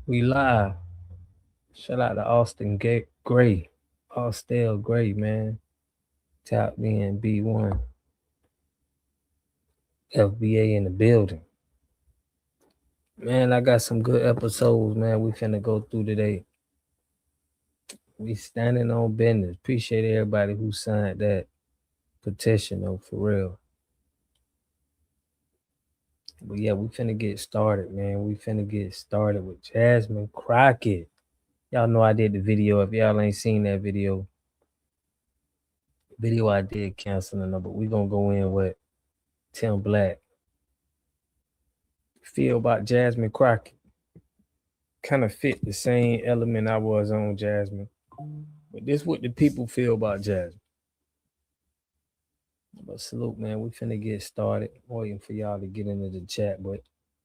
We live. Shout out to Gray. Austell Gray, man. Top in B1. FBA in the building. Man, I got some good episodes, man. We finna go through today. We standing on business. Appreciate everybody who signed that petition, though, for real. But yeah, we finna get started, man. We finna get started with Jasmine Crockett. Y'all know I did the video. If y'all ain't seen that video I did canceling them, but we gonna go in with Tim Black. Feel about Jasmine Crockett. Kind of fit the same element I was on Jasmine. But this what the people feel about Jasmine. But salute, man. We finna get started. Waiting for y'all to get into the chat, but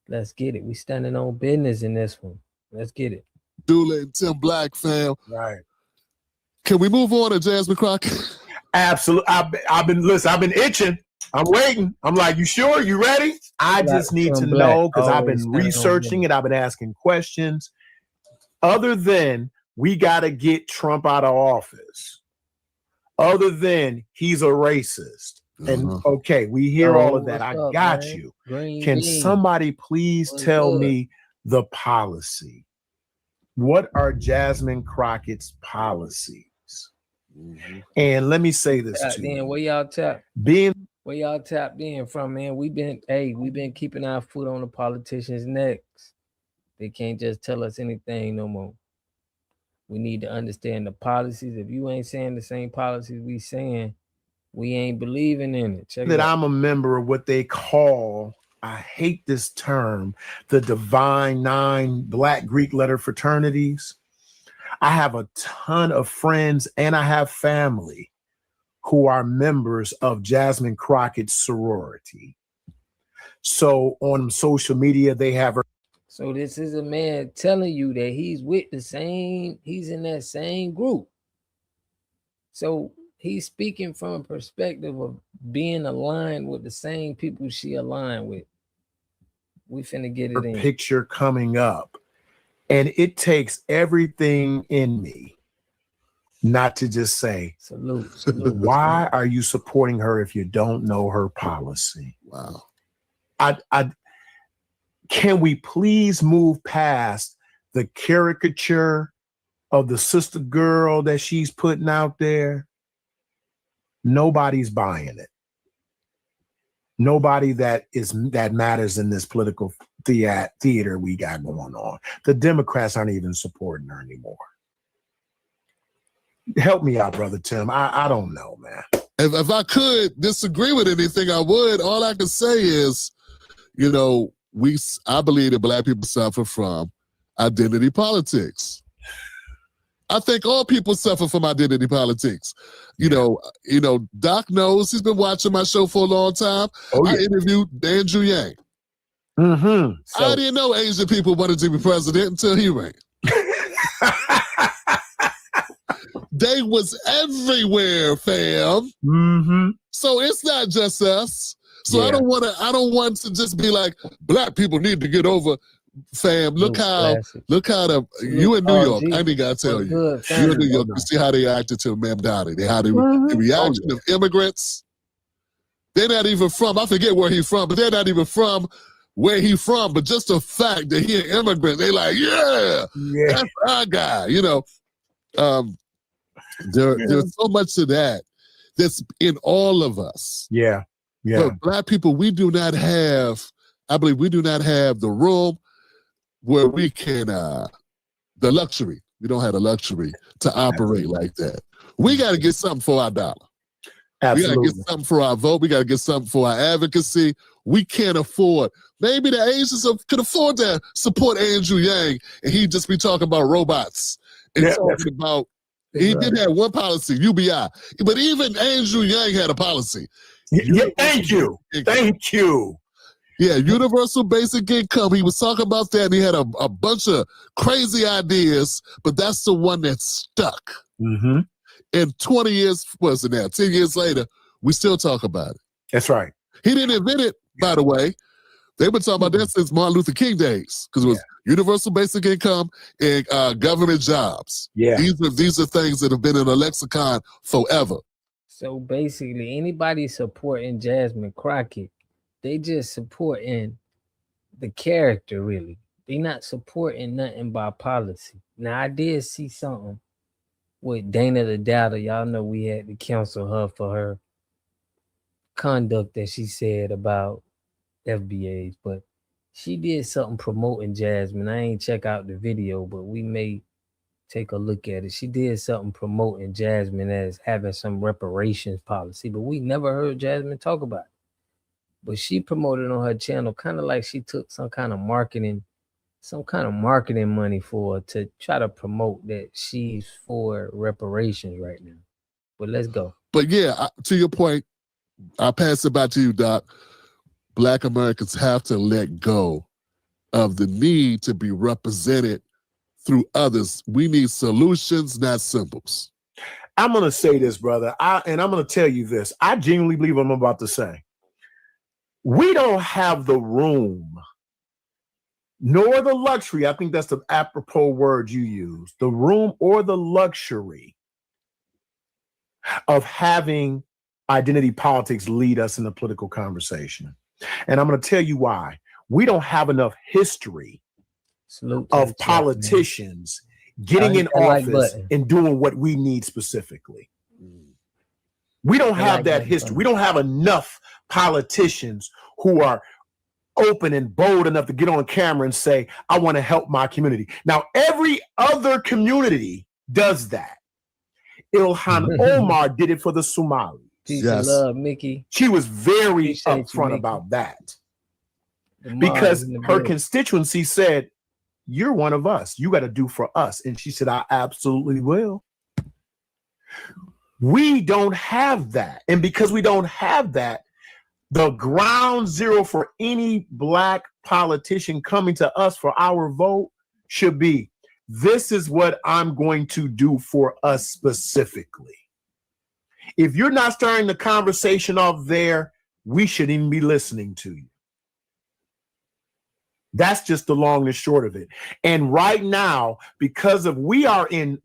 let's get it. We standing on business in this one. Let's get it. Dula and Tim Black, fam. Right. Can we move on to Jasmine Crockett? Absolutely. I've been itching. I'm waiting. I'm like, you sure? You ready? I just need to know because I've been researching it. I've been asking questions. Other than we got to get Trump out of office. Other than he's a racist. And okay, we hear all of that. I got you. Can somebody please tell me the policy? What are Jasmine Crockett's policies? And let me say this to you. Where y'all tapped in from, man? We've been keeping our foot on the politicians' necks. They can't just tell us anything no more. We need to understand the policies. If you ain't saying the same policies we saying, we ain't believing in it. Check that it out. I'm a member of what they call, I hate this term, the Divine Nine Black Greek letter fraternities. I have a ton of friends and I have family who are members of Jasmine Crockett's sorority. So on social media, they have her. So this is a man telling you that he's in that same group. So he's speaking from a perspective of being aligned with the same people she aligned with. We finna get it in. Picture coming up. And it takes everything in me not to just say, salute. Why are you supporting her if you don't know her policy? Wow. Can we please move past the caricature of the sister girl that she's putting out there? Nobody's buying it. Nobody that matters in this political theater we got going on. The Democrats aren't even supporting her anymore. Help me out, Brother Tim. I don't know, man. If I could disagree with anything, I would. All I can say is, I believe that Black people suffer from identity politics. I think all people suffer from identity politics. Doc knows. He's been watching my show for a long time. I interviewed Andrew Yang. I didn't know Asian people wanted to be president until he ran. They was everywhere, fam. So it's not just us. So I don't want to just be like, Black people need to get over. Fam, look how you in New York. I ain't gotta tell you. You in New York. You see how they acted to Ma'am Dottie. The reaction of immigrants. They're not even from. I forget where he's from, but they're not even from where he's from. But just the fact that he an immigrant, they like, that's our guy. There's so much to that that's in all of us. Yeah. Look, Black people, we do not have. I believe we do not have the room where we can, the luxury. We don't have the luxury to operate like that. We got to get something for our dollar. Absolutely. We got to get something for our vote. We got to get something for our advocacy. We can't afford. Maybe the Asians could afford to support Andrew Yang, and he'd just be talking about robots and talking about. He did have one policy, UBI, but even Andrew Yang had a policy. Thank you. Yeah, universal basic income. He was talking about that, and he had a bunch of crazy ideas, but that's the one that stuck. And 20 years, wasn't that? 10 years later, we still talk about it. That's right. He didn't invent it, by the way, They've been talking about that since Martin Luther King days, because it was universal basic income and government jobs. Yeah. These are things that have been in a lexicon forever. So basically, anybody supporting Jasmine Crockett, they just supporting the character, really. They not supporting nothing by policy. Now, I did see something with Dana the Doubter. Y'all know we had to counsel her for her conduct that she said about FBAs, but she did something promoting Jasmine. I ain't check out the video, but we may take a look at it. She did something promoting Jasmine as having some reparations policy, but we never heard Jasmine talk about it. But she promoted on her channel, kind of like she took some kind of marketing money for her to try to promote that she's for reparations right now. But let's go. But yeah, to your point, I'll pass it back to you, Doc. Black Americans have to let go of the need to be represented through others. We need solutions, not symbols. I'm going to say this, brother, and I'm going to tell you this. I genuinely believe what I'm about to say. We don't have the room, nor the luxury, I think that's the apropos word you use, the room or the luxury of having identity politics lead us in the political conversation. And I'm going to tell you why. We don't have enough history of politicians getting in office and doing what we need specifically. We don't have that history. We don't have enough politicians who are open and bold enough to get on camera and say, I want to help my community. Now, every other community does that. Ilhan Omar did it for the Somalis. Peace and love, Mickey. She was very upfront about that because her constituency said, you're one of us. You got to do for us. And she said, I absolutely will. We don't have that. And because we don't have that, the ground zero for any Black politician coming to us for our vote should be, this is what I'm going to do for us specifically. If you're not starting the conversation off there, we shouldn't even be listening to you. That's just the long and short of it. And right now, because of we are in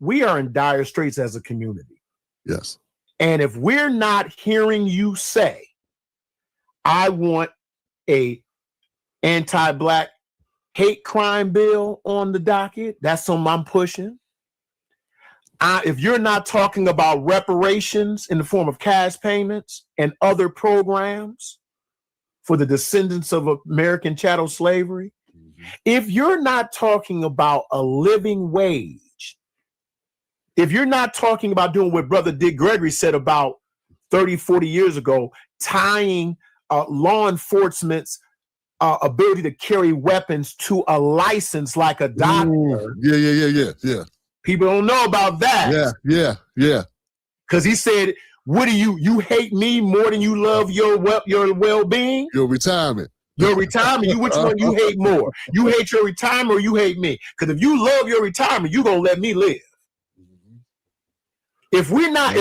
dire straits as a community. Yes. And if we're not hearing you say, I want a anti-Black hate crime bill on the docket, that's something I'm pushing. If you're not talking about reparations in the form of cash payments and other programs for the descendants of American chattel slavery, if you're not talking about a living wage, if you're not talking about doing what Brother Dick Gregory said about 30, 40 years ago, tying law enforcement's ability to carry weapons to a license like a doctor. Yeah. People don't know about that. Yeah. Because he said, what do you hate me more than you love your well-being? Your retirement. Which one you hate more? You hate your retirement or you hate me? Because if you love your retirement, you're gonna let me live. If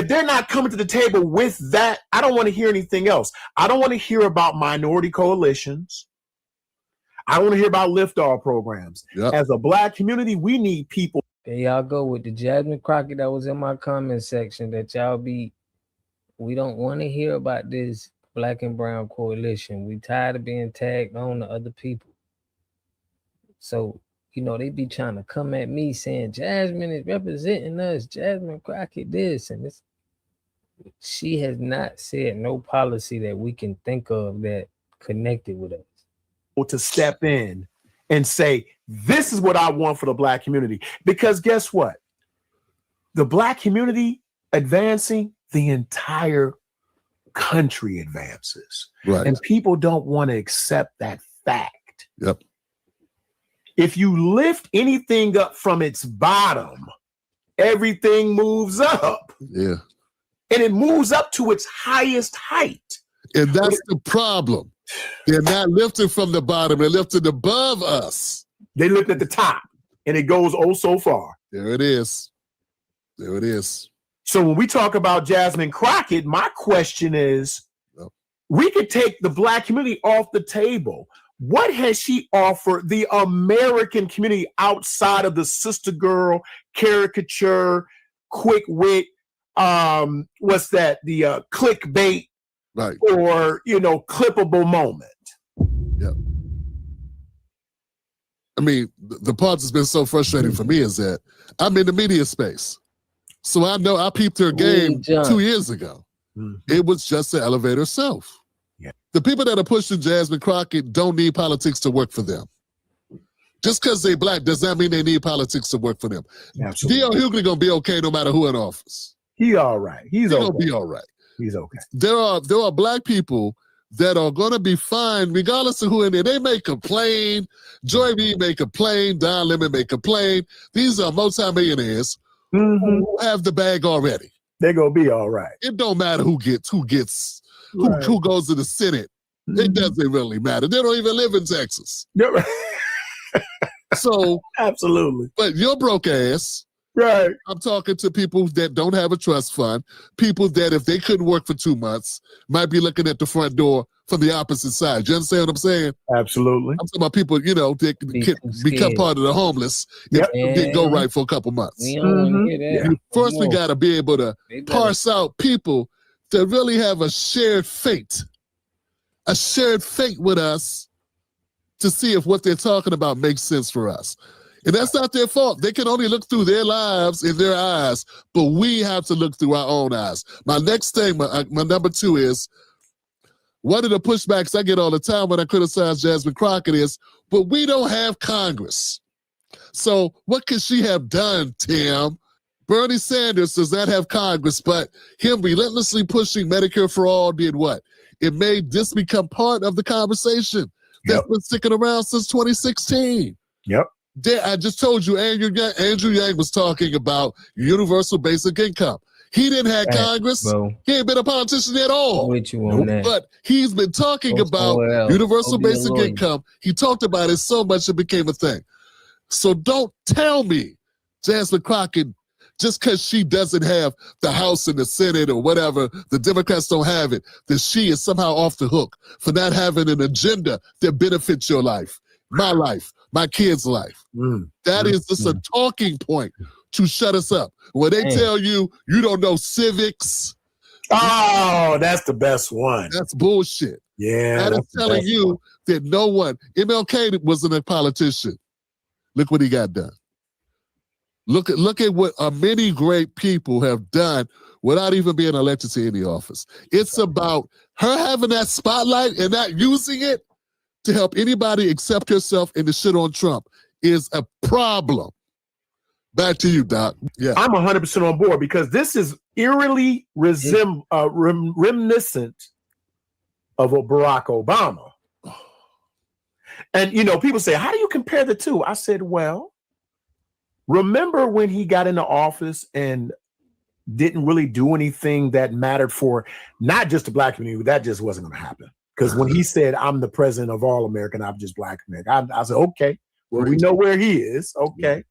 they're not coming to the table with that, I don't want to hear anything else. I don't want to hear about minority coalitions. I don't want to hear about lift-off programs. Yep. As a Black community, we need people. There y'all go with the Jasmine Crockett that was in my comment section that we don't want to hear about this Black and Brown coalition. We tired of being tagged on to other people. So, they be trying to come at me saying Jasmine is representing us, Jasmine Crockett this and this. She has not said no policy that we can think of that connected with us. To step in and say, this is what I want for the Black community. Because guess what? The Black community advancing, the entire country advances. Right. And people don't want to accept that fact. Yep. If you lift anything up from its bottom, everything moves up. Yeah. And it moves up to its highest height. And that's the problem. They're not lifting from the bottom. They're lifting above us. They lift at the top, and it goes oh so far. There it is. There it is. So when we talk about Jasmine Crockett, my question is, we could take the Black community off the table. what has she offered the American community outside of the sister girl, caricature, quick wit, what's that? The clickbait, right? Or clippable moment. Yeah. I mean, the part that's been so frustrating for me is that I'm in the media space. So I know I peeped her game 2 years ago. Mm-hmm. It was just the elevator self. Yeah. The people that are pushing Jasmine Crockett don't need politics to work for them. Just because they're black does not mean they need politics to work for them. Absolutely. D.L. Hughley going to be okay no matter who in office. He's all right. He's going to be all right. He's okay. There are black people that are going to be fine regardless of who in there. They may complain. Joy Reid may complain. Don Lemon may complain. These are multimillionaires who have the bag already. They're going to be all right. It don't matter who goes to the Senate. It doesn't really matter. They don't even live in Texas. So absolutely. But your broke ass. Right. I'm talking to people that don't have a trust fund, people that if they couldn't work for 2 months, might be looking at the front door from the opposite side. You understand what I'm saying? Absolutely. I'm talking about people, that can become part of the homeless if it didn't go right for a couple months. We don't want to hear that. First, we got to be able to parse out people that really have a shared fate with us to see if what they're talking about makes sense for us. And that's not their fault. They can only look through their lives in their eyes, but we have to look through our own eyes. My next thing, my number 2 is, one of the pushbacks I get all the time when I criticize Jasmine Crockett is, but we don't have Congress. So what could she have done, Tim? Bernie Sanders does not have Congress, but him relentlessly pushing Medicare for all did what? It made this become part of the conversation that's been sticking around since 2016. Yep. I just told you, Andrew Yang was talking about universal basic income. He didn't have Congress. Bro. He ain't been a politician at all. With you on that. But he's been talking about universal basic income. He talked about it so much it became a thing. So don't tell me Jasmine Crockett, just because she doesn't have the House and the Senate or whatever, the Democrats don't have it, that she is somehow off the hook for not having an agenda that benefits your life, my life, my kids' life. That is just a talking point to shut us up. When they tell you don't know civics. Oh, that's the best one. That's bullshit. Yeah. That is telling you that no one, MLK wasn't a politician. Look what he got done. Look at what many great people have done without even being elected to any office. It's about her having that spotlight and not using it to help anybody accept herself and to shit on Trump is a problem. Back to you, Doc. Yeah, I'm 100% on board because this is eerily reminiscent of a Barack Obama. And, people say, how do you compare the two? I said, well, remember when he got into office and didn't really do anything that mattered for not just the black community? That just wasn't going to happen. Because when he said, I'm the president of all America, I'm just black America, I said, okay, well, we know where he is. Okay.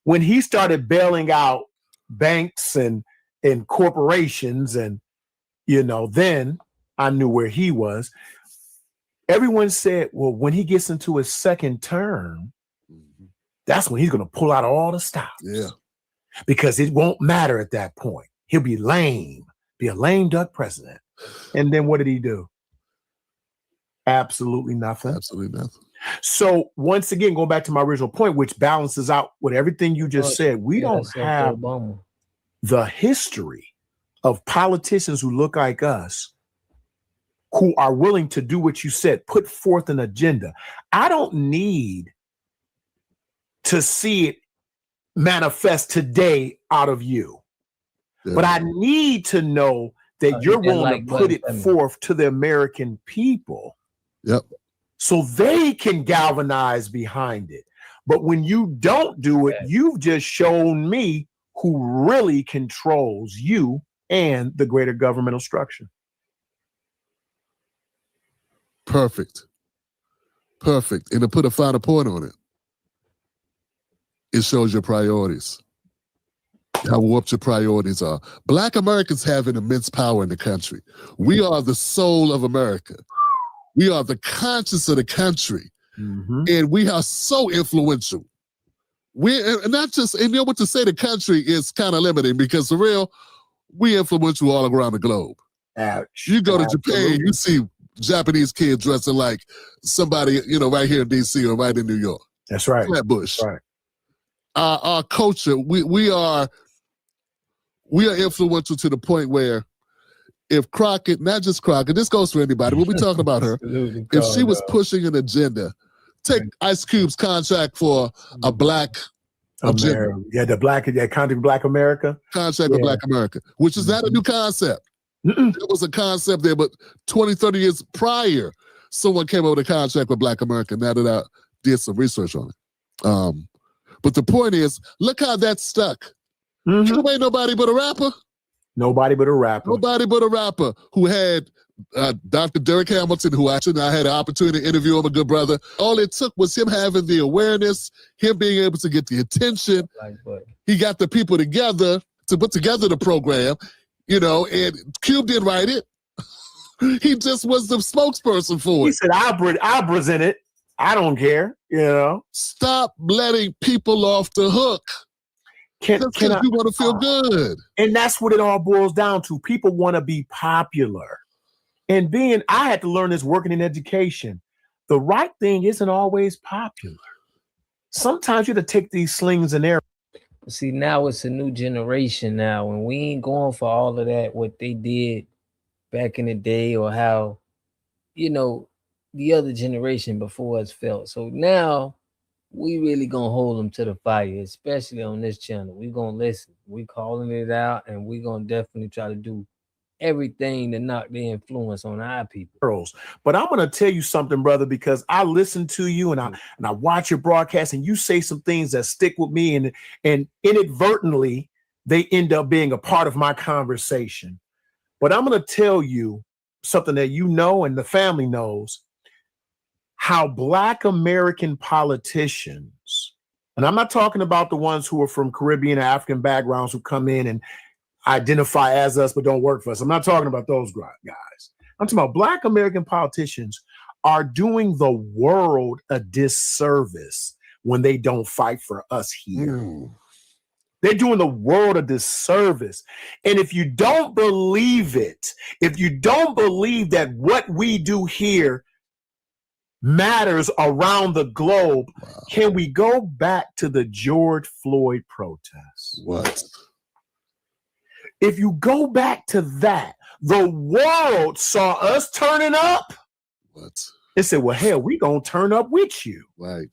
When he started bailing out banks and corporations and, then I knew where he was. Everyone said, well, when he gets into his second term, that's when he's going to pull out all the stops. Yeah. Because it won't matter at that point. He'll be lame, be a lame duck president. And then what did he do? Absolutely nothing. Absolutely nothing. So once again, going back to my original point, which balances out with everything you just said, we don't have the history of politicians who look like us, who are willing to do what you said, put forth an agenda. I don't need to see it manifest today out of you, but I need to know that you're willing to put it forth to the American people. Yep. So they can galvanize behind it. But when you don't do it, you've just shown me who really controls you and the greater governmental structure. Perfect. And to put a finer point on it, it shows your priorities, how warped your priorities are. Black Americans have an immense power in the country. We are the soul of America. We are the conscience of the country. And we are so influential. And not just, and you know what, to say the country is kind of limiting because for real, we influential all around the globe. Ouch. You go to Japan, you see Japanese kids dressing like somebody, right here in DC or right in New York. That's right. Flatbush. Right. Our culture, we are influential to the point where if Crockett, not just Crockett, this goes for anybody, we'll be talking about her. If she was pushing an agenda, take Ice Cube's contract for a black agenda. Yeah, the contract Black America. Contract of Black America, which is not a new concept. There was a concept there, but 20, 30 years prior, someone came up with a contract with Black America. Now that I did some research on it. But the point is, look how that stuck. You ain't nobody but a rapper. Nobody but a rapper. Nobody but a rapper who had Dr. Derek Hamilton, who actually I had an opportunity to interview him, a good brother. All it took was him having the awareness, him being able to get the attention. He got the people together to put together the program, and Cube didn't write it. He just was the spokesperson for it. He said, I'll present it. I don't care, Stop letting people off the hook. Because you want to feel good. And that's what it all boils down to. People want to be popular. And I had to learn this working in education. The right thing isn't always popular. Sometimes you have to take these slings and arrows. See, now it's a new generation now, and we ain't going for all of that, what they did back in the day or how, the other generation before us felt. So now we really gonna hold them to the fire, especially on this channel. We gonna listen. We calling it out, and we gonna definitely try to do everything to knock the influence on our people. But I'm gonna tell you something, brother, because I listen to you and I watch your broadcast, and you say some things that stick with me, and inadvertently they end up being a part of my conversation. But I'm gonna tell you something that and the family knows. How Black American politicians, and I'm not talking about the ones who are from Caribbean or African backgrounds who come in and identify as us but don't work for us. I'm not talking about those guys. I'm talking about Black American politicians are doing the world a disservice when they don't fight for us here. They're doing the world a disservice. And if you don't believe it, if you don't believe that what we do here matters around the globe, can we go back to the George Floyd protests? What? If you go back to that, the world saw us turning up. What? They said, well, hell, we gonna turn up with you. Right.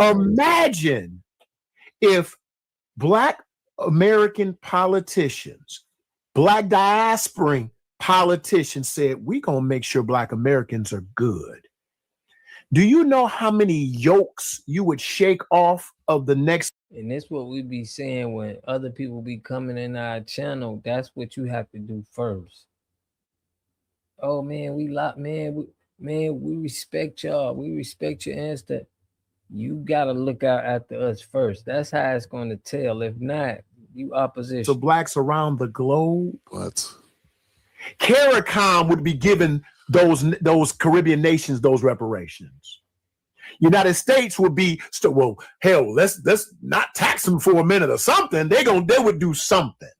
Imagine if Black American politicians, Black diasporan politicians said, we gonna make sure Black Americans are good. Do you know how many yokes you would shake off of the next? And that's what we be saying when other people be coming in our channel. That's what you have to do first. Oh man, we respect y'all. We respect your answer. You gotta look out after us first. That's how it's going to tell. If not, you opposition. So Blacks around the globe. What? CARICOM would be giving those Caribbean nations those reparations. United States would be let's not tax them for a minute or something. They would do something.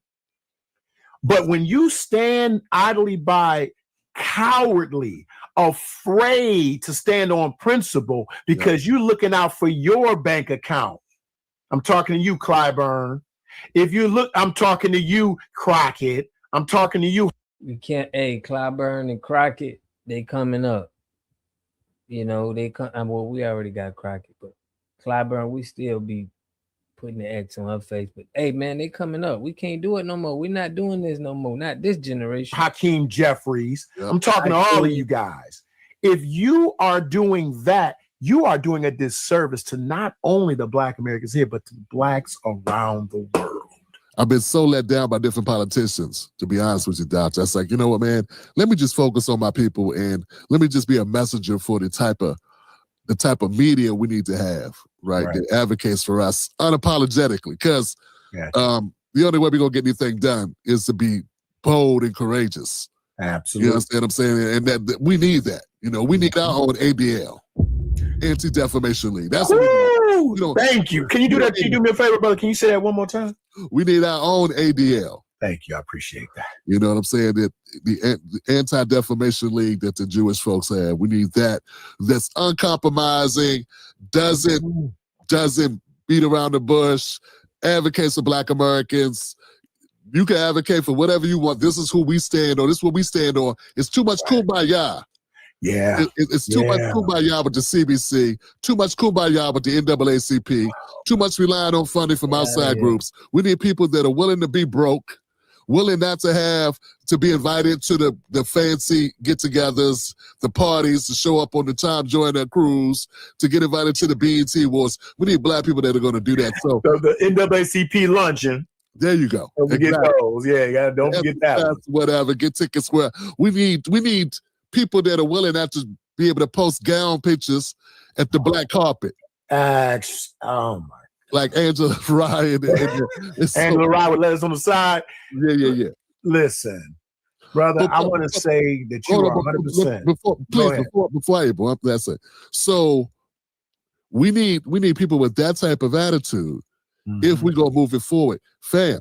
But when you stand idly by, cowardly, afraid to stand on principle because you're looking out for your bank account. I'm talking to you, Clyburn. I'm talking to you, Crockett. I'm talking to you. We can't, Clyburn and Crockett, they coming up. They come. Well, we already got Crockett, but Clyburn, we still be putting the X on her face. But hey, man, they coming up. We can't do it no more. We're not doing this no more. Not this generation. Hakeem Jeffries. Yep. I'm talking to all of you guys. If you are doing that, you are doing a disservice to not only the Black Americans here, but to Blacks around the world. I've been so let down by different politicians, to be honest with you, Doc. That's like, you know what, man? Let me just focus on my people and let me just be a messenger for the type of media we need to have, right? That advocates for us unapologetically. Because the only way we're going to get anything done is to be bold and courageous. Absolutely. You understand what I'm saying? And that we need that. You know, we need our own ADL, Anti-Defamation League. That's what we need. Thank you. Can you do that? Can you do me a favor, brother? Can you say that one more time? We need our own ADL. Thank you. I appreciate that. You know what I'm saying? That the Anti-Defamation League that the Jewish folks have, we need that. That's uncompromising, doesn't beat around the bush, advocates for Black Americans. You can advocate for whatever you want. This is who we stand on. This is what we stand on. It's too much kumbaya. Yeah. It's too much kumbaya with the CBC, too much kumbaya with the NAACP, too much relying on funding from outside groups. We need people that are willing to be broke, willing not to have to be invited to the fancy get-togethers, the parties, to show up on the Tom Joyner cruise, to get invited to the BET Awards. We need Black people that are going to do that. So the NAACP luncheon. There you go. Don't forget those. Yeah, don't forget that. Whatever. Get tickets where we need people that are willing not to be able to post gown pictures at the black carpet. Oh my. Like Angela Ryan. Angela Ryan would let us on the side. Yeah. Listen, brother, I want to say that you are 100%. Before I go, that's it. So we need people with that type of attitude. If we're going to move it forward. Fam,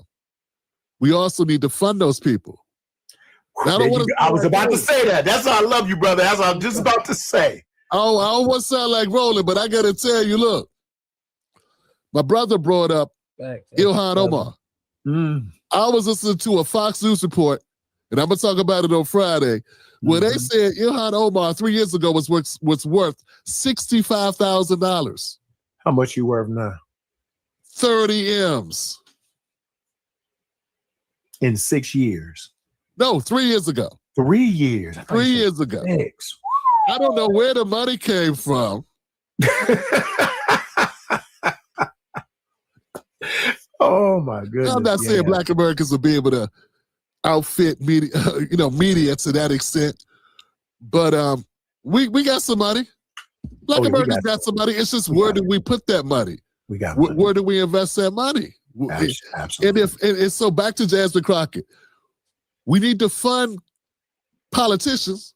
we also need to fund those people. I was about to say that. That's how I love you, brother. That's what I'm just about to say. Oh, I don't want to sound like rolling, but I got to tell you, look. My brother brought up Ilhan Omar. I was listening to a Fox News report, and I'm going to talk about it on Friday, where they said Ilhan Omar 3 years ago was worth $65,000. How much you worth now? 30 M's. In 6 years. No, 3 years ago. 3 years. 3 years ago. 6. I don't know where the money came from. Oh my goodness. I'm not saying Black Americans will be able to outfit media, media to that extent. But we got some money. Black Americans got some money. It's just where do we put that money? We got money. Where do we invest that money? Absolutely. And so back to Jasmine Crockett. We need to fund politicians.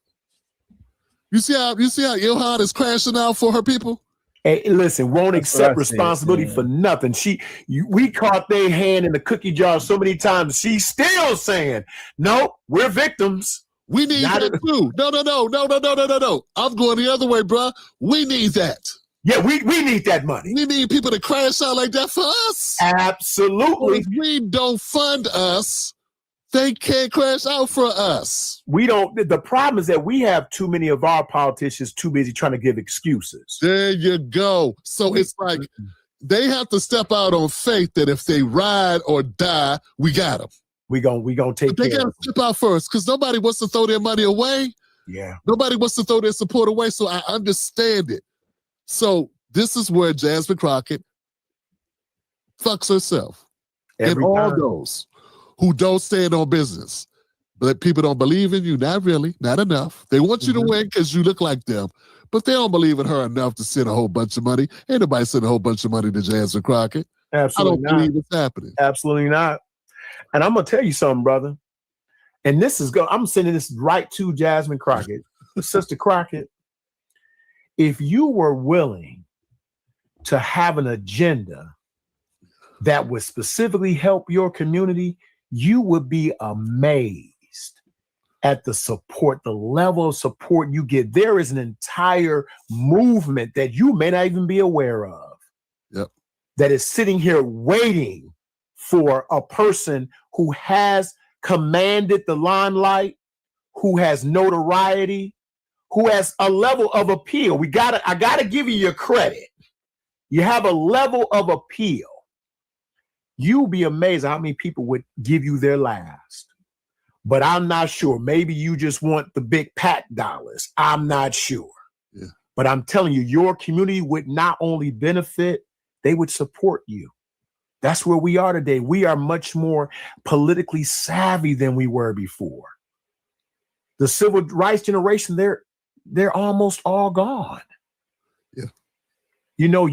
You see how Ilhan is crashing out for her people? Hey, listen, won't accept responsibility for nothing. We caught their hand in the cookie jar so many times. She's still saying, "No, we're victims." We need that too. No. I'm going the other way, bro. We need that. Yeah, we need that money. We need people to crash out like that for us. Absolutely. If we don't fund us, they can't crash out for us. We don't. The problem is that we have too many of our politicians too busy trying to give excuses. There you go. So it's like they have to step out on faith that if they ride or die, we got them. We gonna take. But they gotta step out first because nobody wants to throw their money away. Yeah. Nobody wants to throw their support away. So I understand it. So this is where Jasmine Crockett fucks herself. And all those who don't stand on business. But people don't believe in you. Not really. Not enough. They want you to win because you look like them. But they don't believe in her enough to send a whole bunch of money. Ain't nobody send a whole bunch of money to Jasmine Crockett. Absolutely I don't believe it's happening. Absolutely not. And I'm going to tell you something, brother. And I'm sending this right to Jasmine Crockett. Sister Crockett, if you were willing to have an agenda that would specifically help your community, you would be amazed at the support, the level of support you get. There is an entire movement that you may not even be aware of that is sitting here waiting for a person who has commanded the limelight, who has notoriety, who has a level of appeal. I gotta give you your credit. You have a level of appeal. You'll be amazed how many people would give you their last. But I'm not sure. Maybe you just want the big pat dollars. I'm not sure. Yeah. But I'm telling you, your community would not only benefit, they would support you. That's where we are today. We are much more politically savvy than we were before. The civil rights generation, they're almost all gone. Yeah. You know,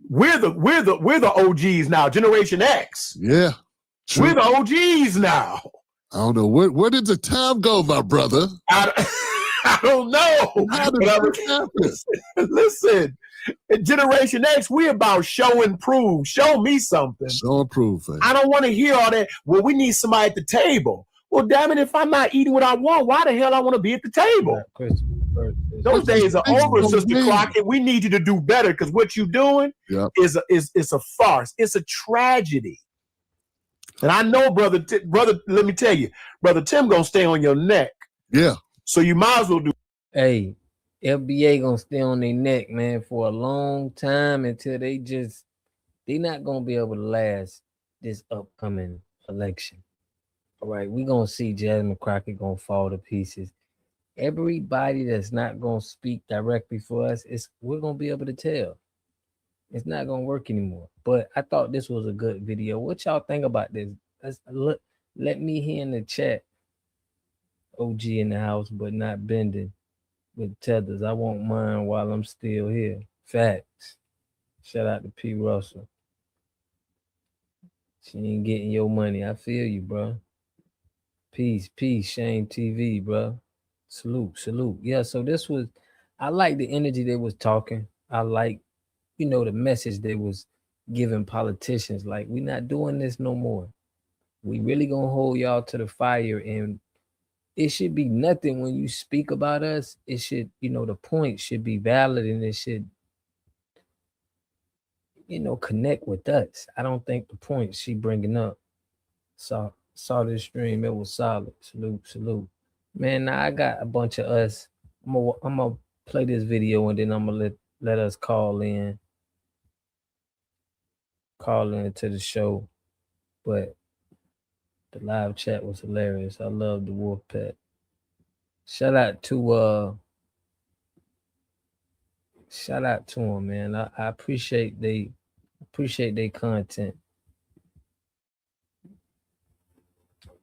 we're the OGs now, Generation X. Yeah. True. We're the OGs now. I don't know. Where did the time go, my brother? I don't know. How did that happen? Listen, in Generation X, we about show and prove. Show me something. Show and prove. I don't want to hear all that. Well, we need somebody at the table. Well, damn it, if I'm not eating what I want, why the hell I want to be at the table? Those days are over, Sister Crockett. We need you to do better because what you're doing is a farce. It's a tragedy. And I know, brother, let me tell you, Brother Tim gonna stay on your neck. Yeah. So you might as well do. Hey, FBA gonna stay on their neck, man, for a long time until they not gonna be able to last this upcoming election. All right, we gonna see Jasmine Crockett gonna fall to pieces. Everybody that's not gonna speak directly for us, we're gonna be able to tell. It's not gonna work anymore. But I thought this was a good video. What y'all think about this? Let me hear in the chat. OG in the house, but not bending with tethers. I want mine while I'm still here. Facts. Shout out to P. Russell. She ain't getting your money. I feel you, bro. Peace, Shame TV, bro. Salute. Yeah, so this was, I like the energy they was talking. I like, the message they was giving politicians. Like, we not doing this no more. We really gonna hold y'all to the fire, and it should be nothing when you speak about us. It should, the point should be valid, and it should, connect with us. I don't think the point she bringing up. Saw this stream, it was solid. Salute. Man, now I got a bunch of us. I'm gonna play this video, and then I'm gonna let us call in to the show. But the live chat was hilarious. I love the Wolf Pet. Shout out to him, man. I appreciate they content.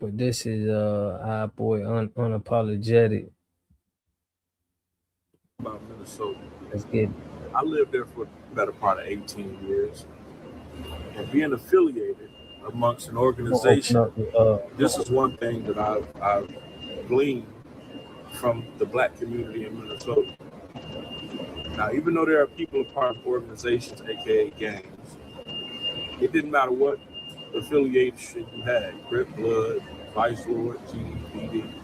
But this is our boy Unapologetic. About Minnesota. Let's get it. I lived there for the better part of 18 years. And being affiliated amongst an organization, this is one thing that I've gleaned from the black community in Minnesota. Now, even though there are people a part of organizations, aka gangs, it didn't matter what affiliation you had, Crip, Blood, Vice Lord, GDPD.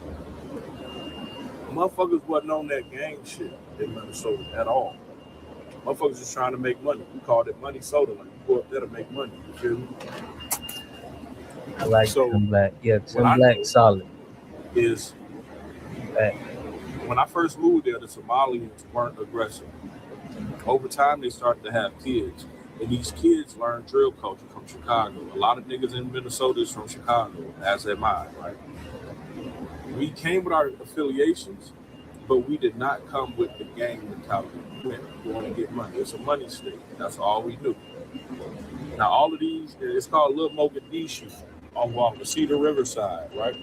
Motherfuckers wasn't on that gang shit in Minnesota at all. Motherfuckers just trying to make money. We called it money soda. Like, you go up there to make money. You feel me? I like Tim Black. Yeah, Tim Black solid. Is when I first moved there, the Somalians weren't aggressive. Over time, they started to have kids. And these kids learned drill culture from Chicago. A lot of niggas in Minnesota is from Chicago, as am I, right? We came with our affiliations, but we did not come with the gang mentality. We want to get money. It's a money state. That's all we do. Now, all of these, it's called Little Mogadishu on the Cedar Riverside, right?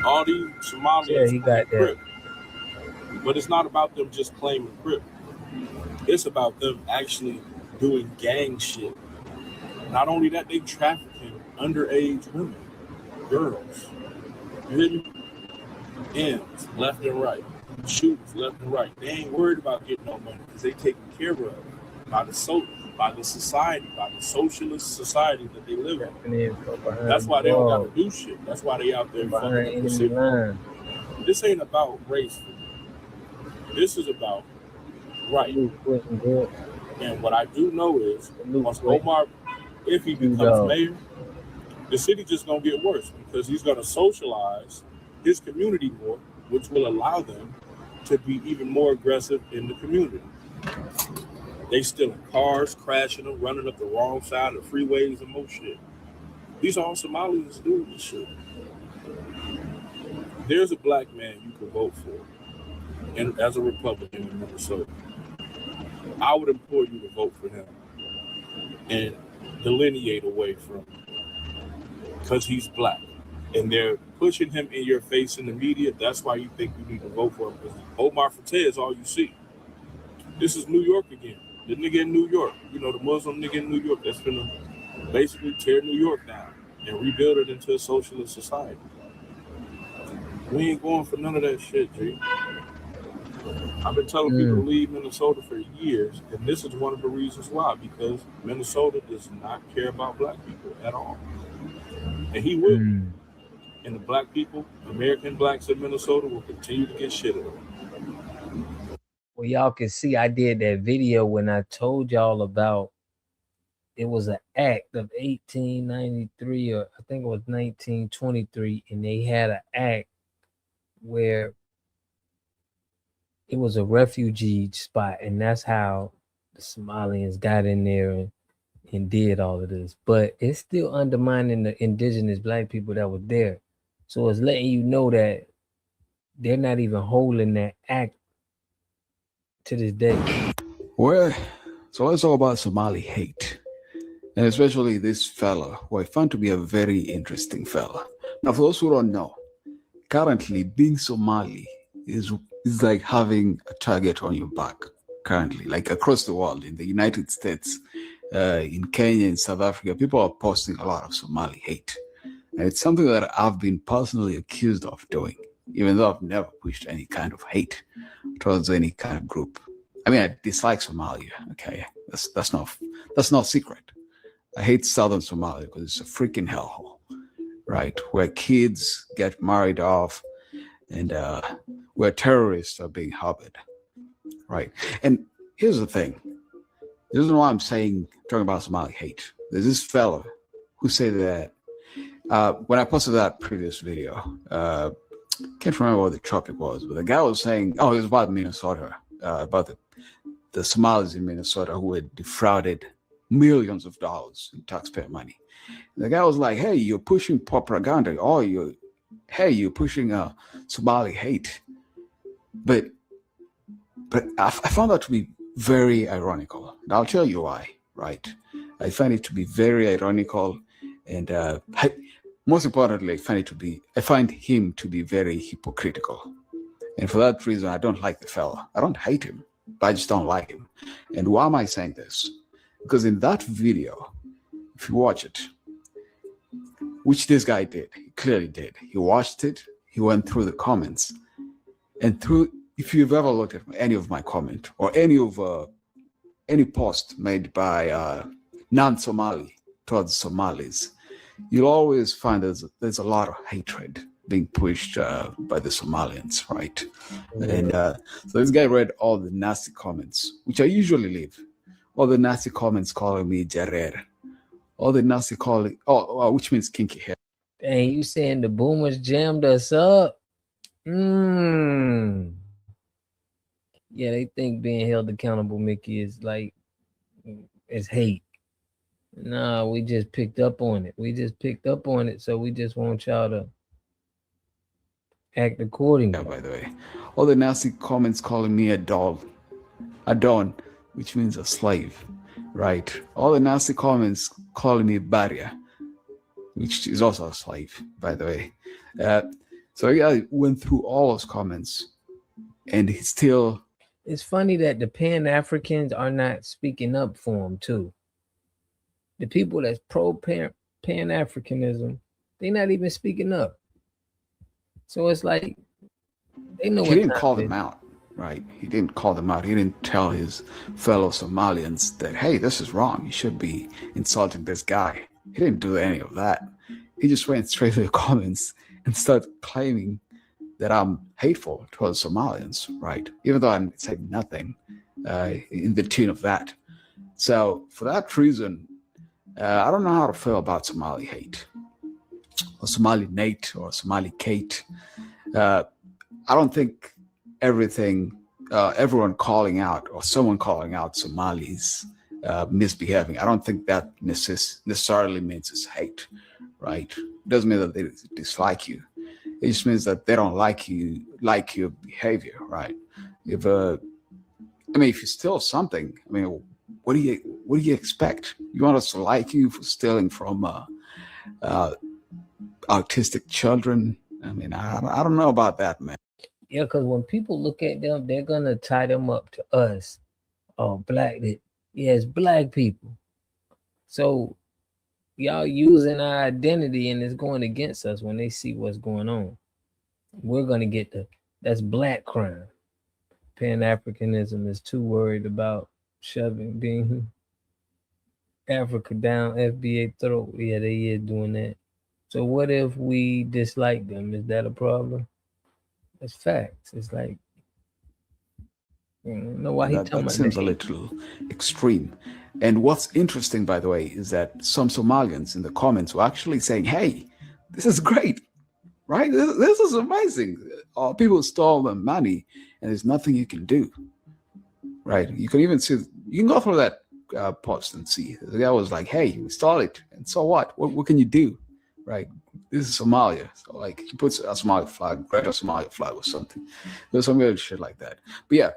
All these Somalians got Crip. But it's not about them just claiming Crip. It's about them actually doing gang shit. Not only that, they trafficking underage women, girls. You hear me? Ends left and right, shooters left and right. They ain't worried about getting no money because they taken care of by the society, by the socialist society that they live in. That's why they don't got to do shit. That's why they out there fucking up the city. This ain't about race. This is about right. And what I do know is once Omar, if he becomes mayor, the city just gonna get worse because he's gonna socialize his community more, which will allow them to be even more aggressive in the community. They stealing cars, crashing them, running up the wrong side of freeways and more shit. These are all Somalians doing this shit. There's a black man you can vote for, and as a Republican in Minnesota, I would implore you to vote for him and delineate away from him because he's black. And they're pushing him in your face in the media. That's why you think you need to vote for him. Because Omar Fateh is all you see. This is New York again. The nigga in New York, the Muslim nigga in New York that's gonna basically tear New York down. and rebuild it into a socialist society. We ain't going for none of that shit, G. I've been telling people to leave Minnesota for years, and this is one of the reasons why, because Minnesota does not care about black people at all. And he will. And the black people, American blacks in Minnesota, will continue to get shitted on. Well, y'all can see I did that video when I told y'all about it was an act of 1893, or I think it was 1923, and they had an act where it was a refugee spot, and that's how the Somalians got in there and did all of this. But it's still undermining the indigenous black people that were there. So it's letting you know that they're not even holding that act to this day. Well, so let's talk about Somali hate, and especially this fella, who I found to be a very interesting fella. Now, for those who don't know, currently being Somali is like having a target on your back. Currently, like across the world, in the United States, in Kenya, in South Africa, people are posting a lot of Somali hate, and it's something that I've been personally accused of doing, even though I've never pushed any kind of hate towards any kind of group. I mean, I dislike Somalia. Okay, that's not secret. I hate Southern Somalia because it's a freaking hellhole, right? Where kids get married off, and where terrorists are being harbored, right? And here's the thing. This is why I'm talking about Somali hate. There's this fellow who said that when I posted that previous video, can't remember what the topic was, but the guy was saying, it was about Minnesota, about the Somalis in Minnesota who had defrauded millions of dollars in taxpayer money. And the guy was like, hey, you're pushing propaganda, or you're pushing Somali hate. But I found that to be very ironical. And I'll tell you why, right? I find it to be very ironical, and most importantly, I find him to be very hypocritical. And for that reason, I don't like the fella. I don't hate him, but I just don't like him. And why am I saying this? Because in that video, if you watch it, which this guy did, he clearly did. He watched it, he went through the comments, and if you've ever looked at any of my comment or any post made by non-Somali towards Somalis, you'll always find there's a lot of hatred being pushed by the Somalians, right? And so this guy read all the nasty comments, which I usually leave. All the nasty comments calling me Jarer. All the nasty calling, which means kinky hair. Dang, you saying the boomers jammed us up? Yeah, they think being held accountable, Mickey, is hate. Nah, we just picked up on it. So we just want y'all to act accordingly. Yeah, by the way, all the nasty comments calling me a Adon, which means a slave, right? All the nasty comments calling me Barria, which is also a slave, by the way. So yeah, I went through all those comments, and he still... It's funny that the Pan-Africans are not speaking up for him, too. The people that's pro-Pan-Africanism, they're not even speaking up. So it's like, they know he didn't call them out, right? He didn't call them out. He didn't tell his fellow Somalians that, hey, this is wrong. You should be insulting this guy. He didn't do any of that. He just went straight to the comments and started claiming that I'm hateful towards Somalians, right? Even though I said nothing in the tune of that. So for that reason, I don't know how to feel about Somali hate, or Somali Nate, or Somali Kate. I don't think everyone calling out, or someone calling out Somalis misbehaving, I don't think that necessarily means it's hate, right? It doesn't mean that they dislike you. It just means that they don't like your behavior, right? If you steal something, what do you expect? You want us to like you for stealing from autistic children? I don't know about that, man. Yeah, because when people look at them, they're gonna tie them up to us. Oh, black. Yes, black people. So y'all using our identity and it's going against us when they see what's going on. We're gonna get that's black crime. Pan-Africanism is too worried about being Africa down FBA throat. Yeah, they is doing that. So what if we dislike them? Is that a problem? It's facts. It's like, you know why that seems a little extreme. And what's interesting, by the way, is that some Somalians in the comments were actually saying, hey, this is great, right? This is amazing. People stole the money and there's nothing you can do, right? You can even see, you can go through that post and see. The guy was like, hey, we stole it. And so what? What can you do, right? This is Somalia. So like he puts a Somali flag, greater Somalia flag or something. There's some weird shit like that. But yeah,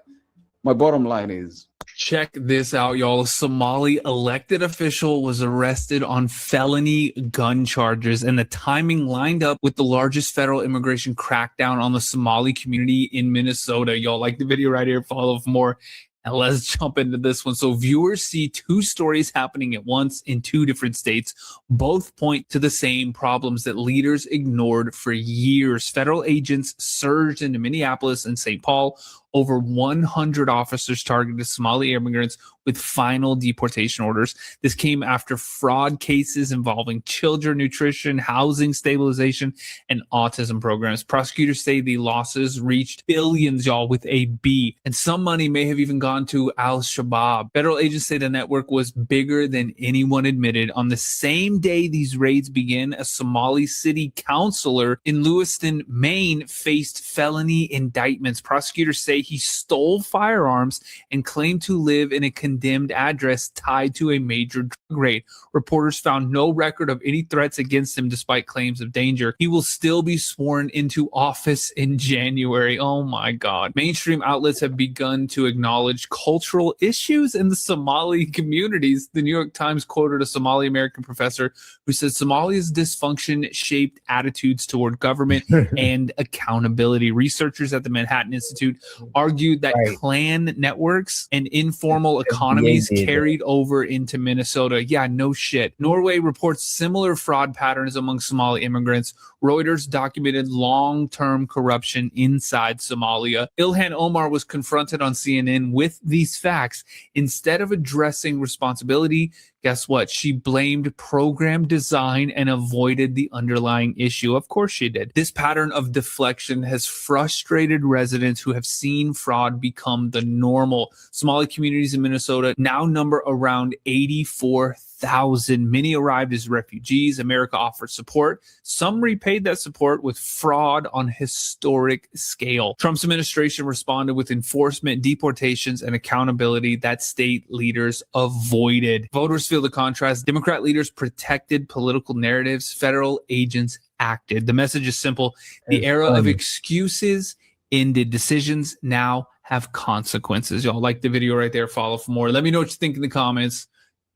my bottom line is, check this out, y'all. A Somali elected official was arrested on felony gun charges, and the timing lined up with the largest federal immigration crackdown on the Somali community in Minnesota. Y'all like the video right here, follow for more. And let's jump into this one. So viewers see two stories happening at once in two different states. Both point to the same problems that leaders ignored for years. Federal agents surged into Minneapolis and St. Paul. Over 100 officers targeted Somali immigrants with final deportation orders. This came after fraud cases involving children nutrition, housing stabilization, and autism programs. Prosecutors say the losses reached billions, y'all, with a B, and some money may have even gone to Al-Shabaab. Federal agents say the network was bigger than anyone admitted. On the same day these raids began, a Somali city councilor in Lewiston, Maine, faced felony indictments. Prosecutors say he stole firearms and claimed to live in a condemned address tied to a major drug raid. Reporters found no record of any threats against him despite claims of danger. He will still be sworn into office in January. Oh my God. Mainstream outlets have begun to acknowledge cultural issues in the Somali communities. The New York Times quoted a Somali American professor who said Somalia's dysfunction shaped attitudes toward government and accountability. Researchers at the Manhattan Institute argued that clan networks and informal economies carried over into Minnesota. Yeah, no shit. Norway reports similar fraud patterns among Somali immigrants. Reuters documented long-term corruption inside Somalia. Ilhan Omar was confronted on CNN with these facts. Instead of addressing responsibility, guess what? She blamed program design and avoided the underlying issue. Of course she did. This pattern of deflection has frustrated residents who have seen fraud become the normal. Somali communities in Minnesota now number around 84,000. Many arrived as refugees. America offered support. Some repaid that support with fraud on historic scale. Trump's administration responded with enforcement, deportations, and accountability that state leaders avoided. Voters feel the contrast. Democrat leaders protected political narratives. Federal agents acted. The message is simple. The era of excuses ended. Decisions now have consequences. Y'all like the video right there. Follow for more. Let me know what you think in the comments.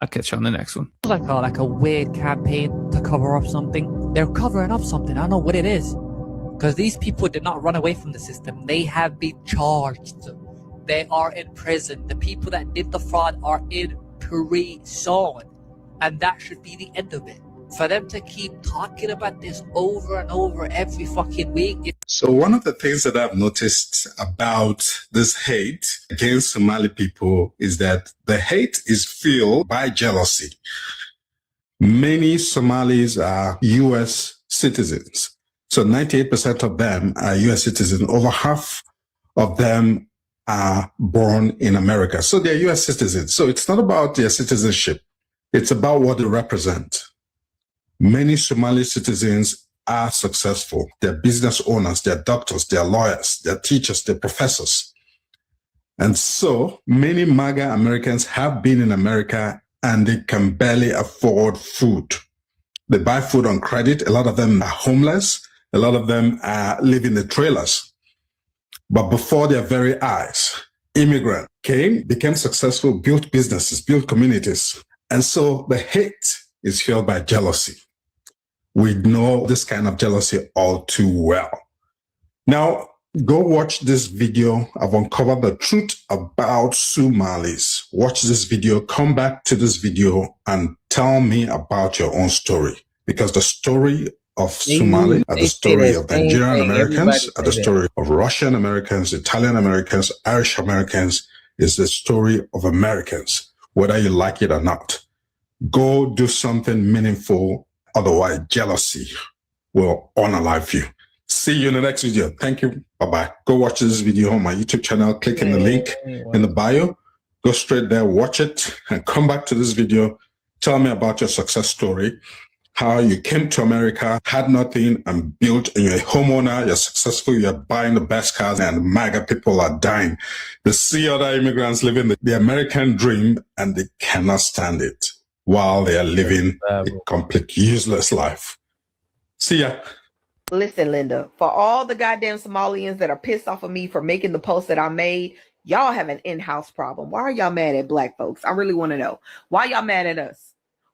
I'll catch you on the next one. Like a weird campaign to cover up something. They're covering up something. I don't know what it is. Because these people did not run away from the system. They have been charged. They are in prison. The people that did the fraud are in prison. And that should be the end of it. For them to keep talking about this over and over every fucking week. So one of the things that I've noticed about this hate against Somali people is that the hate is fueled by jealousy. Many Somalis are U.S. citizens. So 98% of them are U.S. citizens. Over half of them are born in America. So they're U.S. citizens. So it's not about their citizenship. It's about what they represent. Many Somali citizens are successful. They're business owners, they're doctors, they're lawyers, they're teachers, they're professors. And so many MAGA Americans have been in America and they can barely afford food. They buy food on credit. A lot of them are homeless. A lot of them are living in trailers. But before their very eyes, immigrants came, became successful, built businesses, built communities. And so the hate is fueled by jealousy. We know this kind of jealousy all too well. Now, Go watch this video. I've uncovered the truth about Somalis. Watch this video, come back to this video and tell me about your own story. Because the story of Somali, the story of Nigerian Americans, the story of Russian Americans, Italian Americans, Irish Americans is the story of Americans, whether you like it or not. Go do something meaningful. Otherwise, jealousy will unalive you. See you in the next video. Thank you. Bye-bye. Go watch this video on my YouTube channel. Click in the link in the bio. Go straight there, watch it, and come back to this video. Tell me about your success story, how you came to America, had nothing, and built, and you're a homeowner, you're successful, you're buying the best cars, and MAGA people are dying. They see other immigrants living the American dream, and they cannot stand it while they are living a complete useless life. See ya. Listen, Linda, for all the goddamn Somalians that are pissed off of me for making the post that I made, y'all have an in-house problem. Why are y'all mad at black folks? I really want to know. Why y'all mad at us?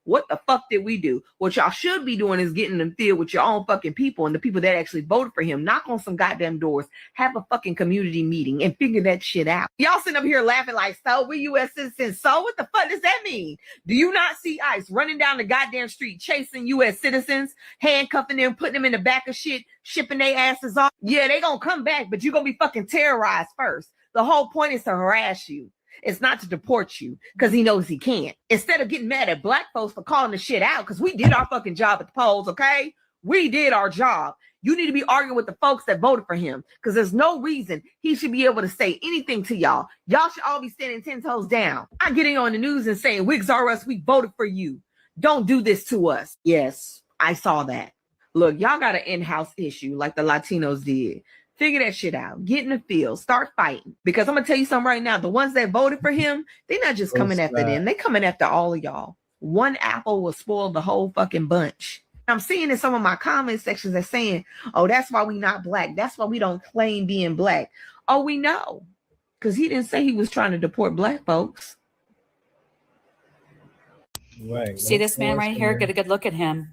What the fuck did we do? What y'all should be doing is getting in the field with your own fucking people and the people that actually voted for him. Knock on some goddamn doors. Have a fucking community meeting and figure that shit out. Y'all sitting up here laughing like, so we U.S. citizens. So what the fuck does that mean? Do you not see ICE running down the goddamn street chasing U.S. citizens, handcuffing them, putting them in the back of shit, shipping their asses off? Yeah, they gonna come back, but you're gonna be fucking terrorized first. The whole point is to harass you. It's not to deport you because he knows he can't. Instead of getting mad at black folks for calling the shit out, because we did our fucking job at the polls, okay? We did our job. You need to be arguing with the folks that voted for him because there's no reason he should be able to say anything to y'all. Y'all should all be standing 10 toes down. I'm getting on the news and saying, Wigs R Us, we voted for you. Don't do this to us. Yes, I saw that. Look, y'all got an in-house issue like the Latinos did. Figure that shit out. Get in the field. Start fighting. Because I'm going to tell you something right now. The ones that voted for him, they're not just coming after them. They coming after all of y'all. One apple will spoil the whole fucking bunch. I'm seeing in some of my comment sections that saying, oh, that's why we not black. That's why we don't claim being black. Oh, we know. Because he didn't say he was trying to deport black folks. Right. See this man right here? Get a good look at him.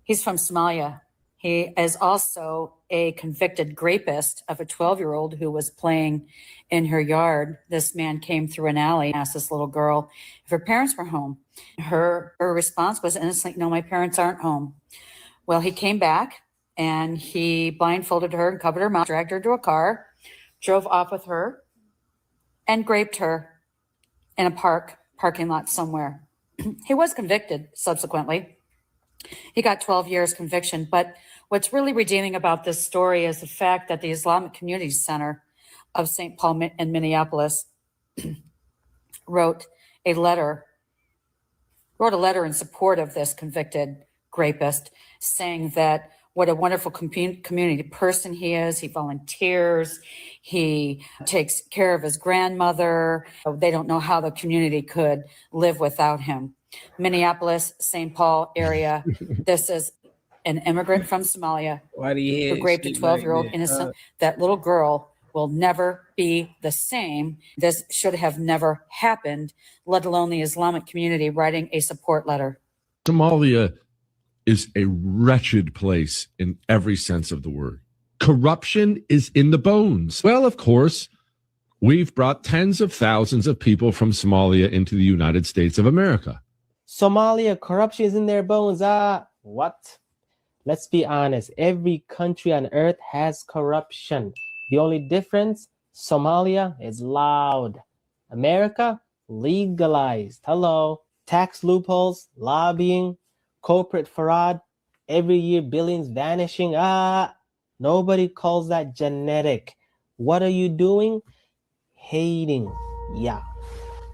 He's from Somalia. He is also a convicted rapist of a 12-year-old who was playing in her yard. This man came through an alley and asked this little girl if her parents were home. Her response was innocently, no, my parents aren't home. Well, he came back and he blindfolded her and covered her mouth, dragged her to a car, drove off with her, and raped her in a parking lot somewhere. He was convicted subsequently. He got 12 years conviction. But what's really redeeming about this story is the fact that the Islamic Community Center of St. Paul in Minneapolis wrote a letter in support of this convicted rapist, saying that what a wonderful community person he is. He volunteers. He takes care of his grandmother. They don't know how the community could live without him. Minneapolis, St. Paul area. This is an immigrant from Somalia who raped a 12-year-old innocent. That little girl will never be the same. This should have never happened, let alone the Islamic community writing a support letter. Somalia is a wretched place in every sense of the word. Corruption is in the bones. Well, of course, we've brought tens of thousands of people from Somalia into the United States of America. Somalia, corruption is in their bones. What? Let's be honest. Every country on earth has corruption. The only difference, Somalia is loud. America, legalized. Hello. Tax loopholes, lobbying, corporate fraud. Every year, billions vanishing. Nobody calls that genetic. What are you doing? Hating. Yeah.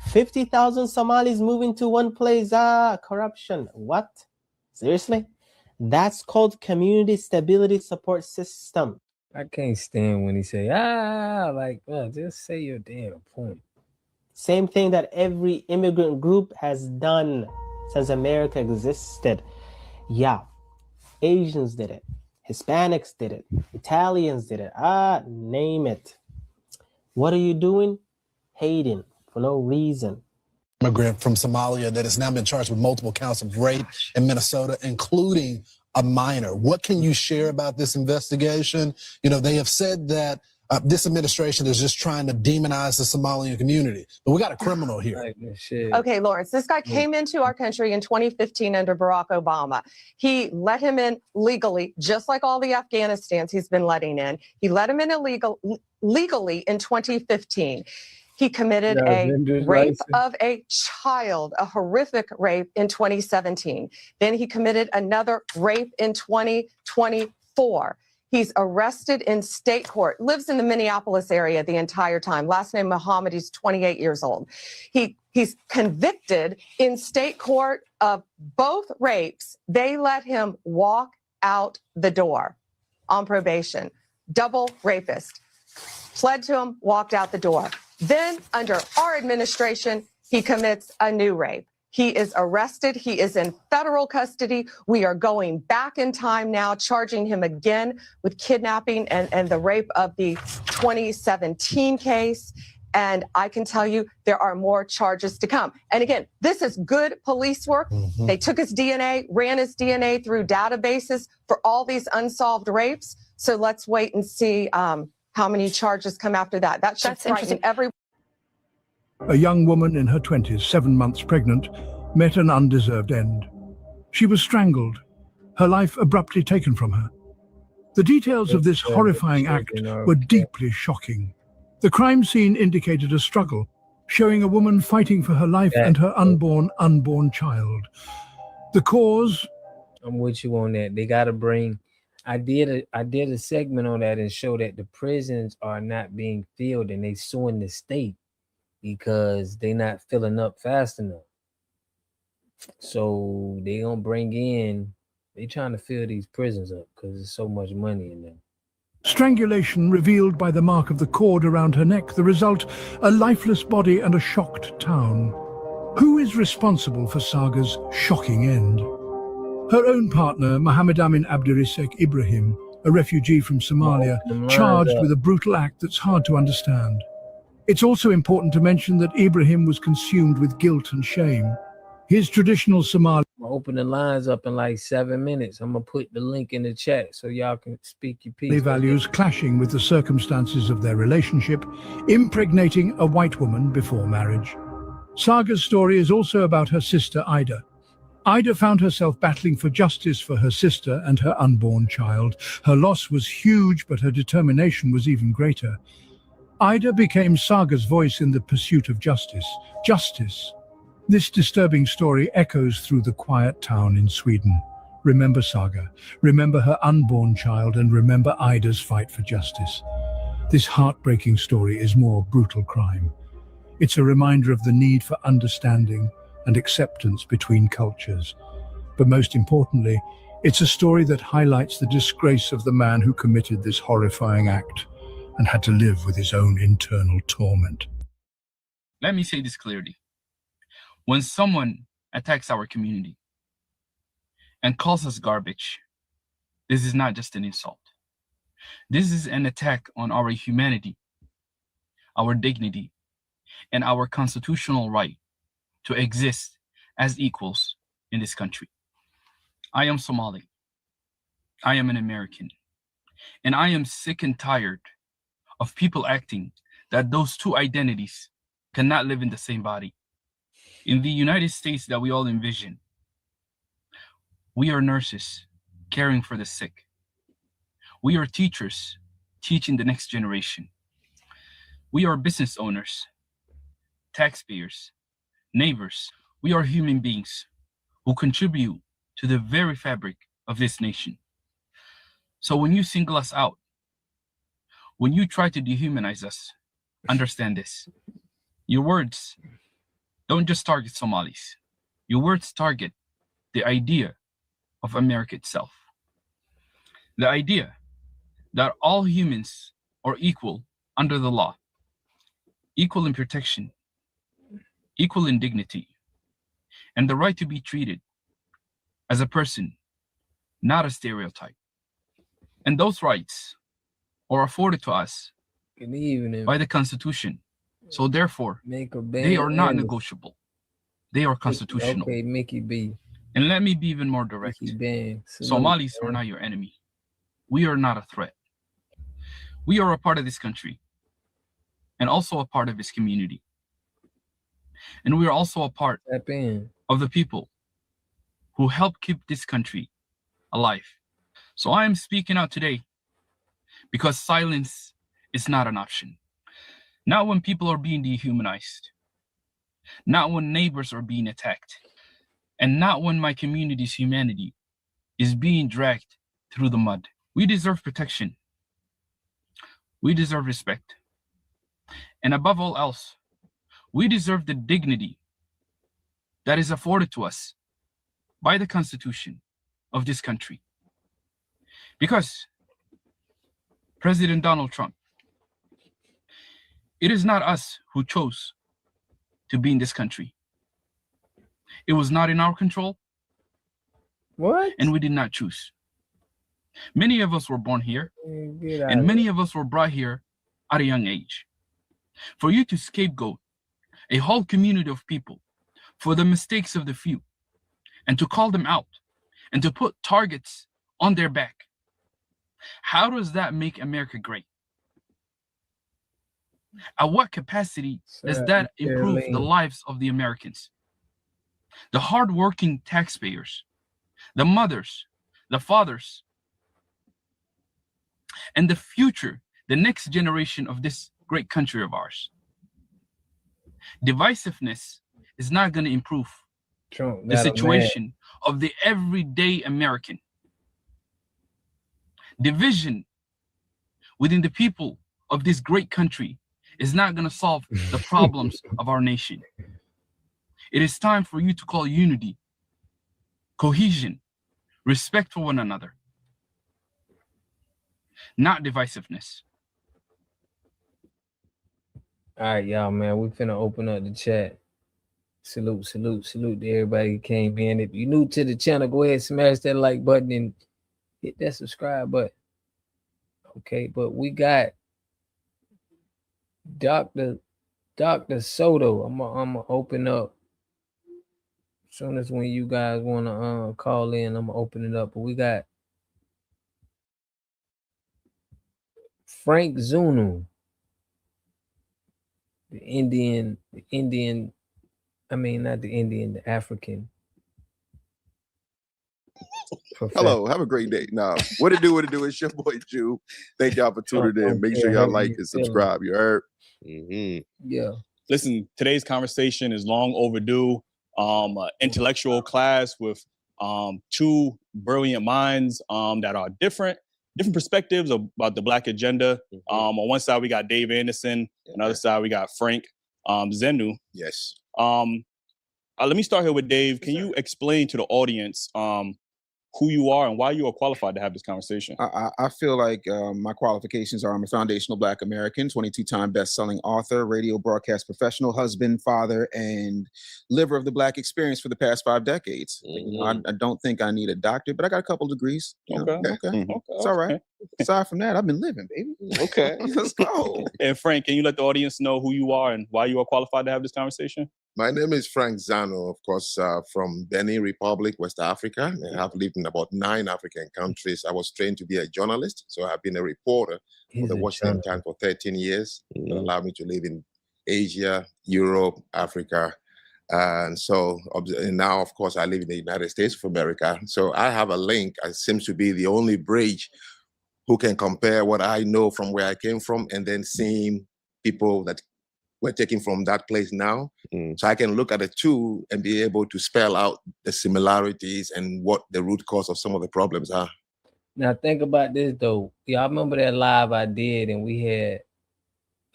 50,000 Somalis moving to one place. Corruption. What? Seriously? That's called community stability support system. I can't stand when he say, like, just say your damn point. Same thing that every immigrant group has done since America existed. Yeah. Asians did it. Hispanics did it. Italians did it. Name it. What are you doing? Hating. For no reason. Immigrant from Somalia that has now been charged with multiple counts of rape in Minnesota, including a minor. What can you share about this investigation? You know, they have said that this administration is just trying to demonize the Somalian community. But we got a criminal here. Okay, Lawrence, this guy came into our country in 2015 under Barack Obama. He let him in legally, just like all the Afghanistans he's been letting in. He let him in legally in 2015. He committed a rape of a child, a horrific rape in 2017. Then he committed another rape in 2024. He's arrested in state court, lives in the Minneapolis area the entire time. Last name Muhammad, he's 28 years old. He's convicted in state court of both rapes. They let him walk out the door on probation. Double rapist. Pled to him, walked out the door. Then under our administration, he commits a new rape. He is arrested. He is in federal custody. We are going back in time now, charging him again with kidnapping and the rape of the 2017 case. And I can tell you there are more charges to come. And again, this is good police work. Mm-hmm. They took his DNA, ran his DNA through databases for all these unsolved rapes. So let's wait and see how many charges come after that. That should frighten everyone. A young woman in her 20s, 7 months pregnant, met an undeserved end. She was strangled, her life abruptly taken from her. The details of this horrifying act were deeply shocking. The crime scene indicated a struggle, showing a woman fighting for her life and her unborn child. The cause? I'm with you on that. They got to bring... I did a segment on that and show that the prisons are not being filled and they suing the state because they're not filling up fast enough. So they gonna bring in, they trying to fill these prisons up because there's so much money in them. Strangulation revealed by the mark of the cord around her neck. The result, a lifeless body and a shocked town. Who is responsible for Saga's shocking end? Her own partner, Mohammed Amin Abdirisek Ibrahim, a refugee from Somalia, charged with a brutal act that's hard to understand. It's also important to mention that Ibrahim was consumed with guilt and shame. His traditional Somali... I'm gonna open the lines up in like 7 minutes. I'm gonna put the link in the chat so y'all can speak your piece. ...values clashing with the circumstances of their relationship, impregnating a white woman before marriage. Saga's story is also about her sister Ida. Ida found herself battling for justice for her sister and her unborn child. Her loss was huge, but her determination was even greater. Ida became Saga's voice in the pursuit of justice. Justice. This disturbing story echoes through the quiet town in Sweden. Remember Saga, remember her unborn child, and remember Ida's fight for justice. This heartbreaking story is more brutal crime. It's a reminder of the need for understanding and acceptance between cultures. But most importantly, it's a story that highlights the disgrace of the man who committed this horrifying act and had to live with his own internal torment. Let me say this clearly. When someone attacks our community and calls us garbage, this is not just an insult. This is an attack on our humanity, our dignity, and our constitutional right to exist as equals in this country. I am Somali. I am an American. And I am sick and tired of people acting that those two identities cannot live in the same body. In the United States that we all envision, we are nurses caring for the sick. We are teachers teaching the next generation. We are business owners, taxpayers, neighbors. We are human beings who contribute to the very fabric of this nation. So when you single us out, when you try to dehumanize us, understand this. Your words don't just target Somalis. Your words target the idea of America itself. The idea that all humans are equal under the law, equal in protection, equal in dignity, and the right to be treated as a person, not a stereotype. And those rights are afforded to us by the Constitution. So therefore, they are not negotiable. They are constitutional. Okay, Mickey B. And let me be even more direct. Somalis are not your enemy. We are not a threat. We are a part of this country and also a part of its community. And we are also a part of the people who help keep this country alive. So I am speaking out today because silence is not an option. Not when people are being dehumanized, not when neighbors are being attacked, and not when my community's humanity is being dragged through the mud. We deserve protection. We deserve respect. And above all else, we deserve the dignity that is afforded to us by the Constitution of this country. Because President Donald Trump, it is not us who chose to be in this country. It was not in our control. What? And we did not choose. Many of us were born here, and many of us were brought here at a young age. For you to scapegoat a whole community of people for the mistakes of the few, and to call them out, and to put targets on their back, how does that make America great? At what capacity does that improve the lives of the Americans? The hardworking taxpayers, the mothers, the fathers, and the future, the next generation of this great country of ours. Divisiveness is not going to improve the situation of the everyday American. Division within the people of this great country is not going to solve the problems of our nation. It is time for you to call unity, cohesion, respect for one another, not divisiveness. All right, y'all, man. We finna open up the chat. Salute to everybody who came in. If you're new to the channel, go ahead, smash that like button and hit that subscribe button. Okay, but we got Dr. Soto. I'm gonna open up. As soon as when you guys wanna call in, I'm gonna open it up. But we got Frank Zunu, the African. Hello, have a great day. Now, what it do? It's your boy Jew. Thank y'all for tuning in. Make sure y'all like and subscribe. You heard? Yeah. Listen, today's conversation is long overdue. Intellectual class with two brilliant minds that are different perspectives about the Black agenda. On one side, we got Dave Anderson. On the other side, we got Frank Zenu. Yes. Let me start here with Dave. Can you explain to the audience who you are and why you are qualified to have this conversation? I feel like my qualifications are I'm a foundational Black American, 22-time best-selling author, radio broadcast professional, husband, father, and liver of the Black experience for the past 5 decades. You know, I don't think I need a doctorate, but I got a couple degrees. Okay. It's all right. Aside from that, I've been living, baby. Okay. Let's go. And Frank, can you let the audience know who you are and why you are qualified to have this conversation? My name is Frank Zano, of course, from Benin Republic, West Africa. I have lived in about 9 African countries. I was trained to be a journalist, so I've been a reporter for the Washington Times for 13 years. That allowed me to live in Asia, Europe, Africa. And now, of course, I live in the United States of America. So I have a link. I seem to be the only bridge who can compare what I know from where I came from and then seeing people that we're taking from that place now. So I can look at the two and be able to spell out the similarities and what the root cause of some of the problems are. Now think about this though. Y'all remember that live I did and we had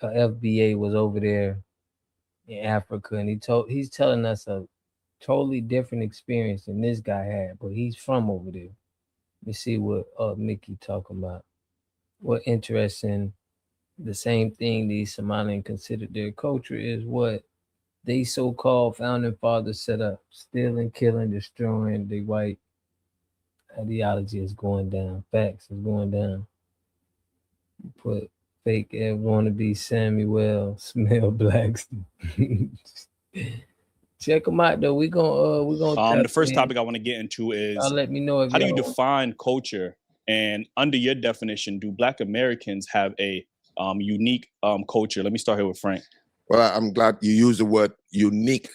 FBA was over there in Africa and he's telling us a totally different experience than this guy had, but he's from over there. Let me see what Mickey talking about. What interesting. The same thing these Somalians considered their culture is what they so-called founding fathers set up. Stealing, killing, destroying. The white ideology is going down. Facts is going down. Put fake wannabe Samuel Smell Blacks. Check them out though. We're gonna the first topic I want to get into is let me know if how do you define culture And under your definition, do Black Americans have a unique culture? Let me start here with Frank. Well, I'm glad you used the word unique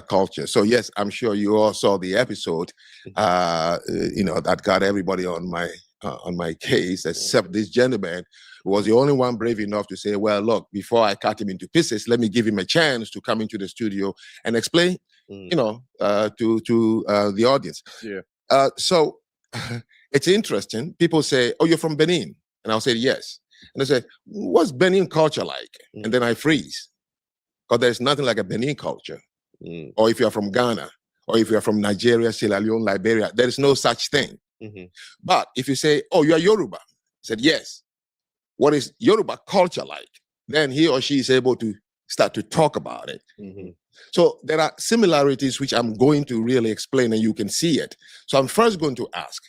culture. So yes, I'm sure you all saw the episode, that got everybody on my case, except this gentleman who was the only one brave enough to say, well, look, before I cut him into pieces, let me give him a chance to come into the studio and explain, to the audience. Yeah. So it's interesting. People say, oh, you're from Benin. And I'll say, yes. And they say, what's Benin culture like? And then I freeze. Because there's nothing like a Benin culture. Or if you're from Ghana, or if you're from Nigeria, Sierra Leone, Liberia, there is no such thing. But if you say, oh, you are Yoruba, I said, yes. What is Yoruba culture like? Then he or she is able to start to talk about it. So there are similarities which I'm going to really explain, and you can see it. So I'm first going to ask.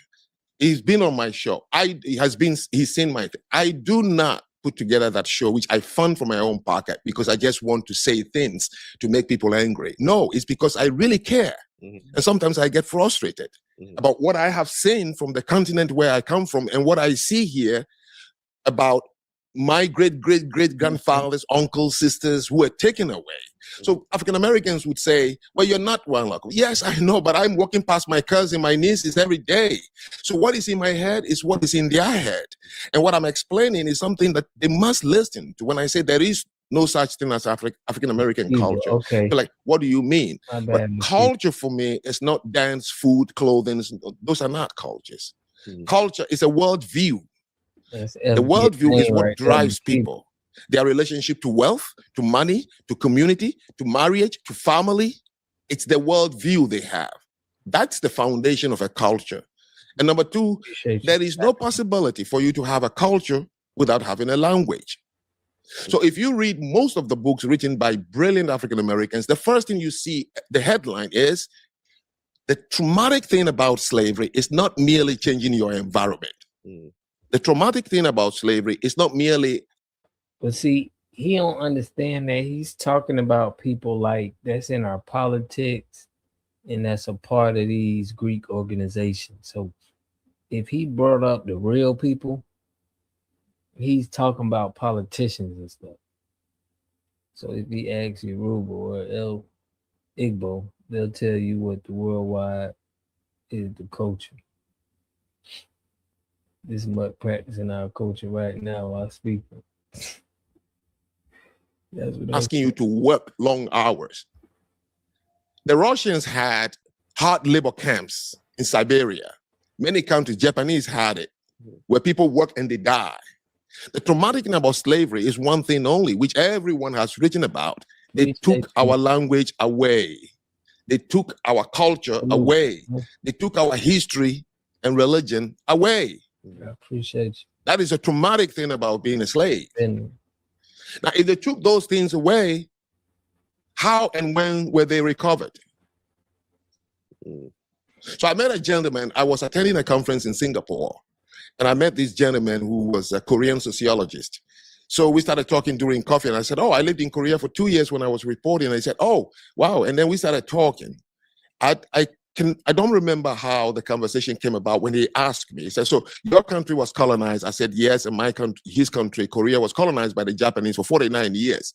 He's been on my show. He's seen my. I do not put together that show, which I fund from my own pocket because I just want to say things to make people angry. No, it's because I really care. And sometimes I get frustrated about what I have seen from the continent where I come from and what I see here about my great-great-great-grandfathers, uncles, sisters who were taken away. So African Americans would say, well, you're not one uncle. Yes, I know, but I'm walking past my cousin, my nieces every day. So what is in my head is what is in their head. And what I'm explaining is something that they must listen to when I say there is no such thing as African American culture. Okay. They're like, what do you mean? My But bad, culture for me is not dance, food, clothing. Those are not cultures. Culture is a worldview. The worldview is what drives people. Their relationship to wealth, to money, to community, to marriage, to family. It's the worldview they have. That's the foundation of a culture. And number two, there is no possibility for you to have a culture without having a language. So if you read most of the books written by brilliant African Americans, the first thing you see, the headline is, the traumatic thing about slavery is not merely changing your environment. The traumatic thing about slavery is not merely. But see, he don't understand that he's talking about people like that's in our politics and that's a part of these Greek organizations. So if he brought up the real people, he's talking about politicians and stuff. So if he asks Yoruba or El Igbo, they'll tell you what the worldwide is the culture. This is what practicing our culture right now while speaking. That's what asking you to work long hours. The Russians had hard labor camps in Siberia. Many countries, Japanese had it, where people work and they die. The traumatic thing about slavery is one thing only, which everyone has written about. They took our language away. They took our culture away. They took our history and religion away. I appreciate you. That is a traumatic thing about being a slave. Now, if they took those things away, how and when were they recovered? So I met a gentleman. I was attending a conference in Singapore, and I met this gentleman who was a Korean sociologist. So we started talking during coffee, and I said, oh, I lived in Korea for 2 years when I was reporting. And he said, oh, wow. And then we started talking. I don't remember how the conversation came about when he asked me. He said, so your country was colonized? I said, yes, and my country, his country, Korea, was colonized by the Japanese for 49 years.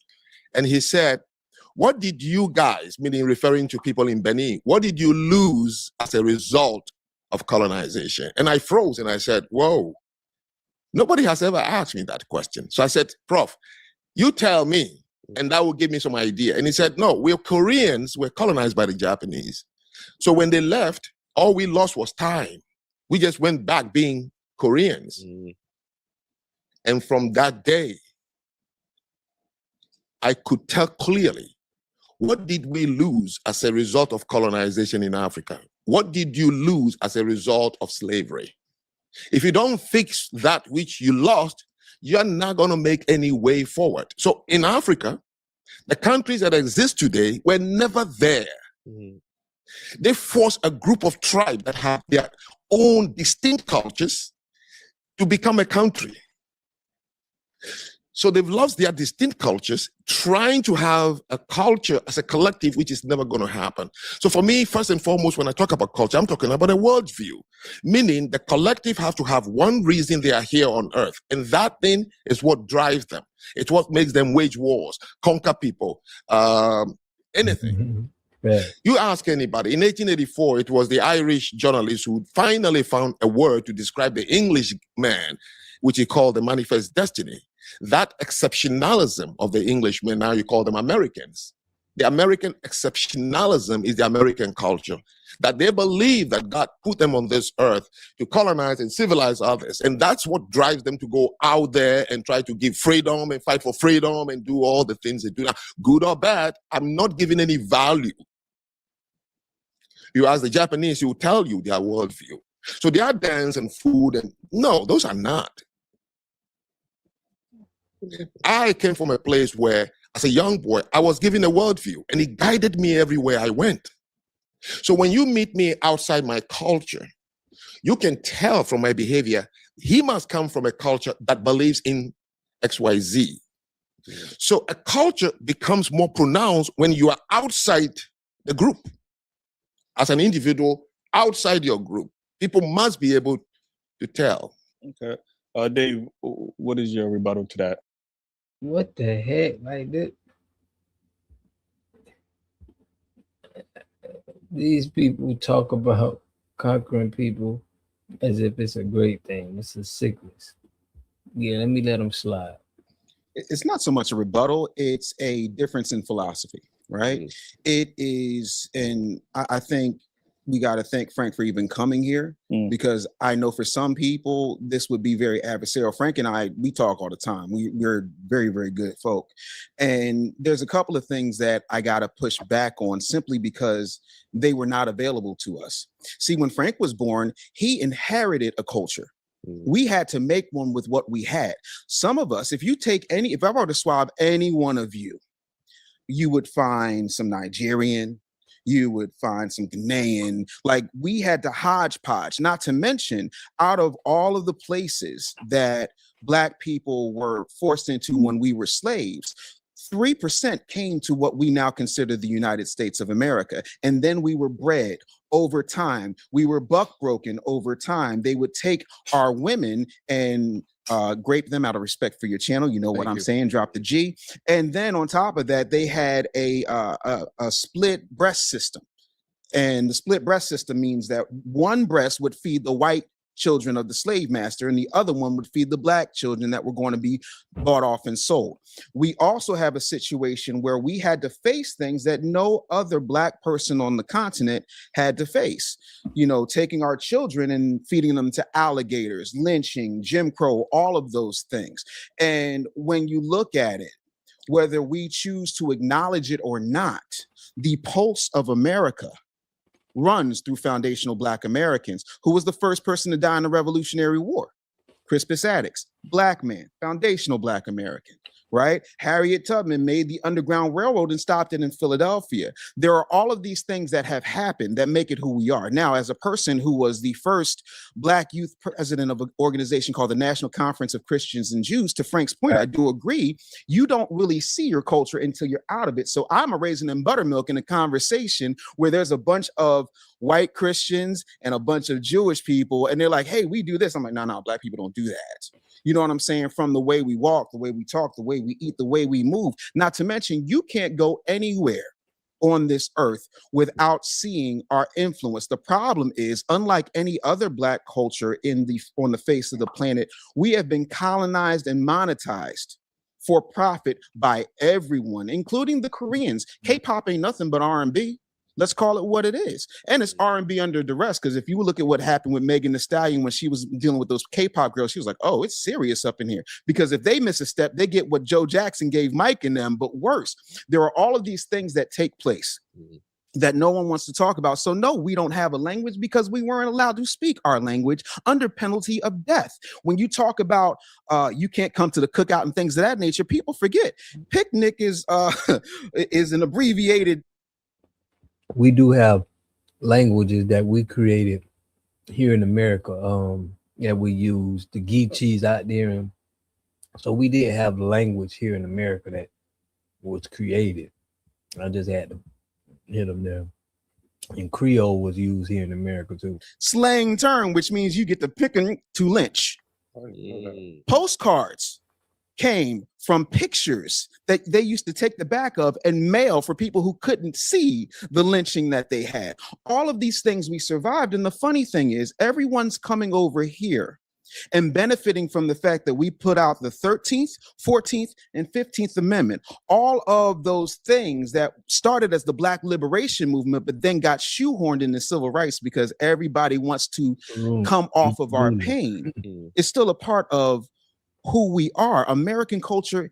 And he said, what did you guys, meaning referring to people in Benin, what did you lose as a result of colonization? And I froze and I said, whoa, nobody has ever asked me that question. So I said, Prof, you tell me, and that will give me some idea. And he said, no, we're Koreans, we're colonized by the Japanese. So when they left, all we lost was time. We just went back being Koreans. And from that day, I could tell clearly, what did we lose as a result of colonization in Africa? What did you lose as a result of slavery? If you don't fix that which you lost, you're not going to make any way forward. So in Africa, the countries that exist today were never there. They forced a group of tribes that have their own distinct cultures to become a country. So they've lost their distinct cultures, trying to have a culture as a collective, which is never going to happen. So for me, first and foremost, when I talk about culture, I'm talking about a worldview, meaning the collective have to have one reason they are here on earth. And that thing is what drives them. It's what makes them wage wars, conquer people, anything. Right. You ask anybody, in 1884, it was the Irish journalist who finally found a word to describe the English man, which he called the manifest destiny. That exceptionalism of the Englishmen, now you call them Americans. The American exceptionalism is the American culture, that they believe that God put them on this earth to colonize and civilize others. And that's what drives them to go out there and try to give freedom and fight for freedom and do all the things they do. Now, good or bad, I'm not giving any value. You ask the Japanese, he will tell you their worldview. So their dance and food, and no, those are not. I came from a place where, as a young boy, I was given a worldview, and it guided me everywhere I went. So when you meet me outside my culture, you can tell from my behavior, he must come from a culture that believes in XYZ. So a culture becomes more pronounced when you are outside the group. As an individual, outside your group, people must be able to tell. Okay. Dave, what is your rebuttal to that? What the heck? Like that? These people talk about conquering people as if it's a great thing. It's a sickness. Yeah, let me let them slide. It's not so much a rebuttal, it's a difference in philosophy, right? It is, and I think we got to thank Frank for even coming here, because I know for some people this would be very adversarial. Frank and I, we talk all the time. We're very, very good folk. And there's a couple of things that I got to push back on simply because they were not available to us. See, when Frank was born, he inherited a culture. We had to make one with what we had. Some of us, if I were to swab any one of you, you would find some Nigerian, you would find some Ghanaian. Like, we had to hodgepodge, not to mention, out of all of the places that Black people were forced into when we were slaves, 3% came to what we now consider the United States of America. And then we were bred over time. We were buck broken over time. They would take our women and grape them out of respect for your channel. You know what I'm saying? Drop the G. And then on top of that, they had a split breast system. And the split breast system means that one breast would feed the white children of the slave master, and the other one would feed the Black children that were going to be bought off and sold. We also have a situation where we had to face things that no other Black person on the continent had to face. You know, taking our children and feeding them to alligators, lynching, Jim Crow, all of those things. And when you look at it, whether we choose to acknowledge it or not, the pulse of America runs through foundational Black Americans. Who was the first person to die in the Revolutionary War? Crispus Attucks, Black man, foundational Black American, right? Harriet Tubman made the Underground Railroad and stopped it in Philadelphia. There are all of these things that have happened that make it who we are. Now, as a person who was the first Black youth president of an organization called the National Conference of Christians and Jews, to Frank's point, I do agree, you don't really see your culture until you're out of it. So I'm a raisin and buttermilk in a conversation where there's a bunch of white Christians and a bunch of Jewish people, and they're like, hey, we do this. I'm like, no, Black people don't do that. You know what I'm saying? From the way we walk, the way we talk, the way we eat, the way we move. Not to mention, you can't go anywhere on this earth without seeing our influence. The problem is, unlike any other Black culture on the face of the planet, we have been colonized and monetized for profit by everyone, including the Koreans. K-pop ain't nothing but R&B. Let's call it what it is. And it's R&B under duress, because if you look at what happened with Megan Thee Stallion when she was dealing with those K-pop girls, she was like, oh, it's serious up in here. Because if they miss a step, they get what Joe Jackson gave Mike and them, but worse. There are all of these things that take place that no one wants to talk about. So no, we don't have a language because we weren't allowed to speak our language under penalty of death. When you talk about you can't come to the cookout and things of that nature, people forget. Picnic is an abbreviated. We do have languages that we created here in America that we use. The Geechees out there in So we did have language here in America that was created. I just had to hit them there. And Creole was used here in America too. Slang term, which means you get to pick to lynch. Postcards came from pictures that they used to take the back of and mail for people who couldn't see the lynching that they had. All of these things we survived. And the funny thing is, everyone's coming over here and benefiting from the fact that we put out the 13th, 14th, and 15th Amendment. All of those things that started as the Black Liberation Movement, but then got shoehorned into civil rights because everybody wants to come off of our pain. It's still a part of who we are. American culture